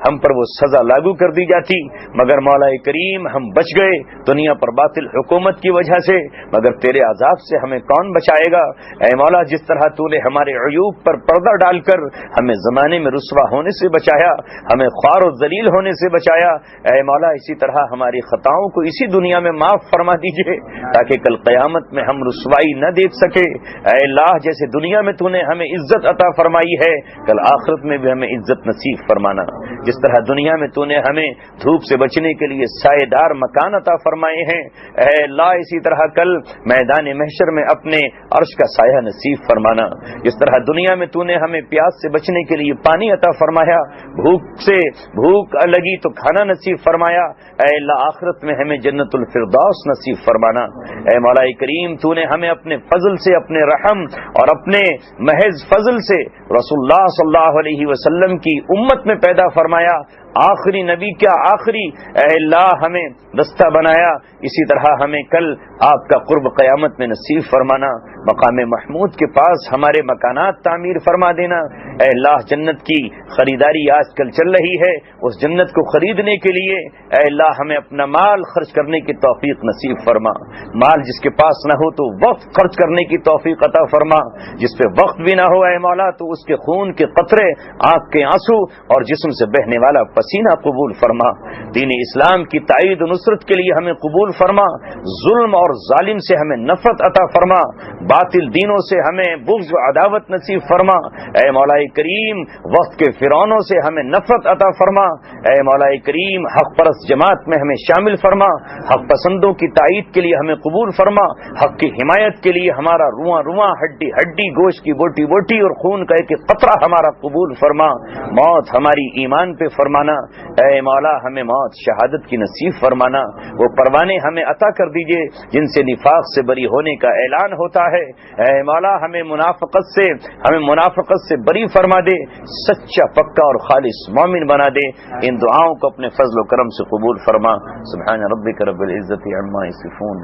ہم پر وہ سزا لاگو کر دی جاتی، مگر مولا کریم ہم بچ گئے دنیا پر باطل حکومت کی وجہ سے، مگر تیرے عذاب سے ہمیں کون بچائے گا؟ اے مولا جس طرح تو نے ہمارے عیوب پر پردہ ڈال کر ہمیں زمانے میں رسوا ہونے سے بچایا، ہمیں خوار و ذلیل ہونے سے بچایا، اے مولا اسی طرح ہماری خطاؤں کو اسی دنیا میں معاف فرما دیجئے تاکہ کل قیامت میں ہم رسوائی نہ دیکھ سکے۔ اے اللہ جیسے دنیا میں تو نے ہمیں عزت عطا فرمائی ہے، کل آخرت میں بھی ہمیں عزت نصیب فرمانا۔ جس طرح دنیا میں تو نے ہمیں دھوپ سے بچنے کے لیے سائے دار مکان عطا فرمائے ہیں، اے اللہ اسی طرح کل میدان محشر میں اپنے عرش کا سایہ نصیب فرمانا۔ جس طرح دنیا میں تو نے ہمیں پیاس سے بچنے کے لیے پانی عطا فرمایا، بھوک لگی تو کھانا نصیب فرمایا۔ اے اللہ آخرت میں ہمیں جنت الفردوس نصیب فرمانا۔ اے مولا کریم تو نے ہمیں اپنے فضل سے، اپنے رحم اور اپنے محض فضل سے رسول اللہ صلی اللہ علیہ وسلم کی امت میں پیدا فرمایا، آخری نبی کیا آخری اے اللہ ہمیں رستہ بنایا، اسی طرح ہمیں کل آپ کا قرب قیامت میں نصیب فرمانا۔ مقام محمود کے پاس ہمارے مکانات تعمیر فرما دینا۔ اے اللہ جنت کی خریداری آج کل چل رہی ہے، اس جنت کو خریدنے کے لیے اے اللہ ہمیں اپنا مال خرچ کرنے کی توفیق نصیب فرما۔ مال جس کے پاس نہ ہو تو وقت خرچ کرنے کی توفیق عطا فرما، جس پہ وقت بھی نہ ہو اے مولا تو اس کے خون کے قطرے، آنکھ کے آنسو اور جسم سے بہنے والا پسینہ قبول فرما۔ دین اسلام کی تائید و نصرت کے لیے ہمیں قبول فرما، ظلم اور ظالم سے ہمیں نفرت عطا فرما، باطل دینوں سے ہمیں بغض و عداوت نصیب فرما۔ اے مولا کریم وقت کے فرعونوں سے ہمیں نفرت عطا فرما۔ اے مولا کریم حق پرست جماعت میں ہمیں شامل فرما، حق پسندوں کی تائید کے لیے ہمیں قبول فرما، حق کی حمایت کے لیے ہمارا رواں رواں، ہڈی ہڈی، گوشت کی بوٹی بوٹی اور خون کا ایک قطرہ ہمارا قبول فرما۔ موت ہماری ایمان پہ فرمانا، اے مولا ہمیں موت شہادت کی نصیب فرمانا۔ وہ پروانے ہمیں عطا کر دیجئے جن سے نفاق سے بری ہونے کا اعلان ہوتا ہے۔ اے مولا ہمیں منافقت سے بری فرما دے، سچا پکا اور خالص مومن بنا دے۔ ان دعاؤں کو اپنے فضل و کرم سے قبول فرما۔ سبحان ربک رب العزت عما یصفون۔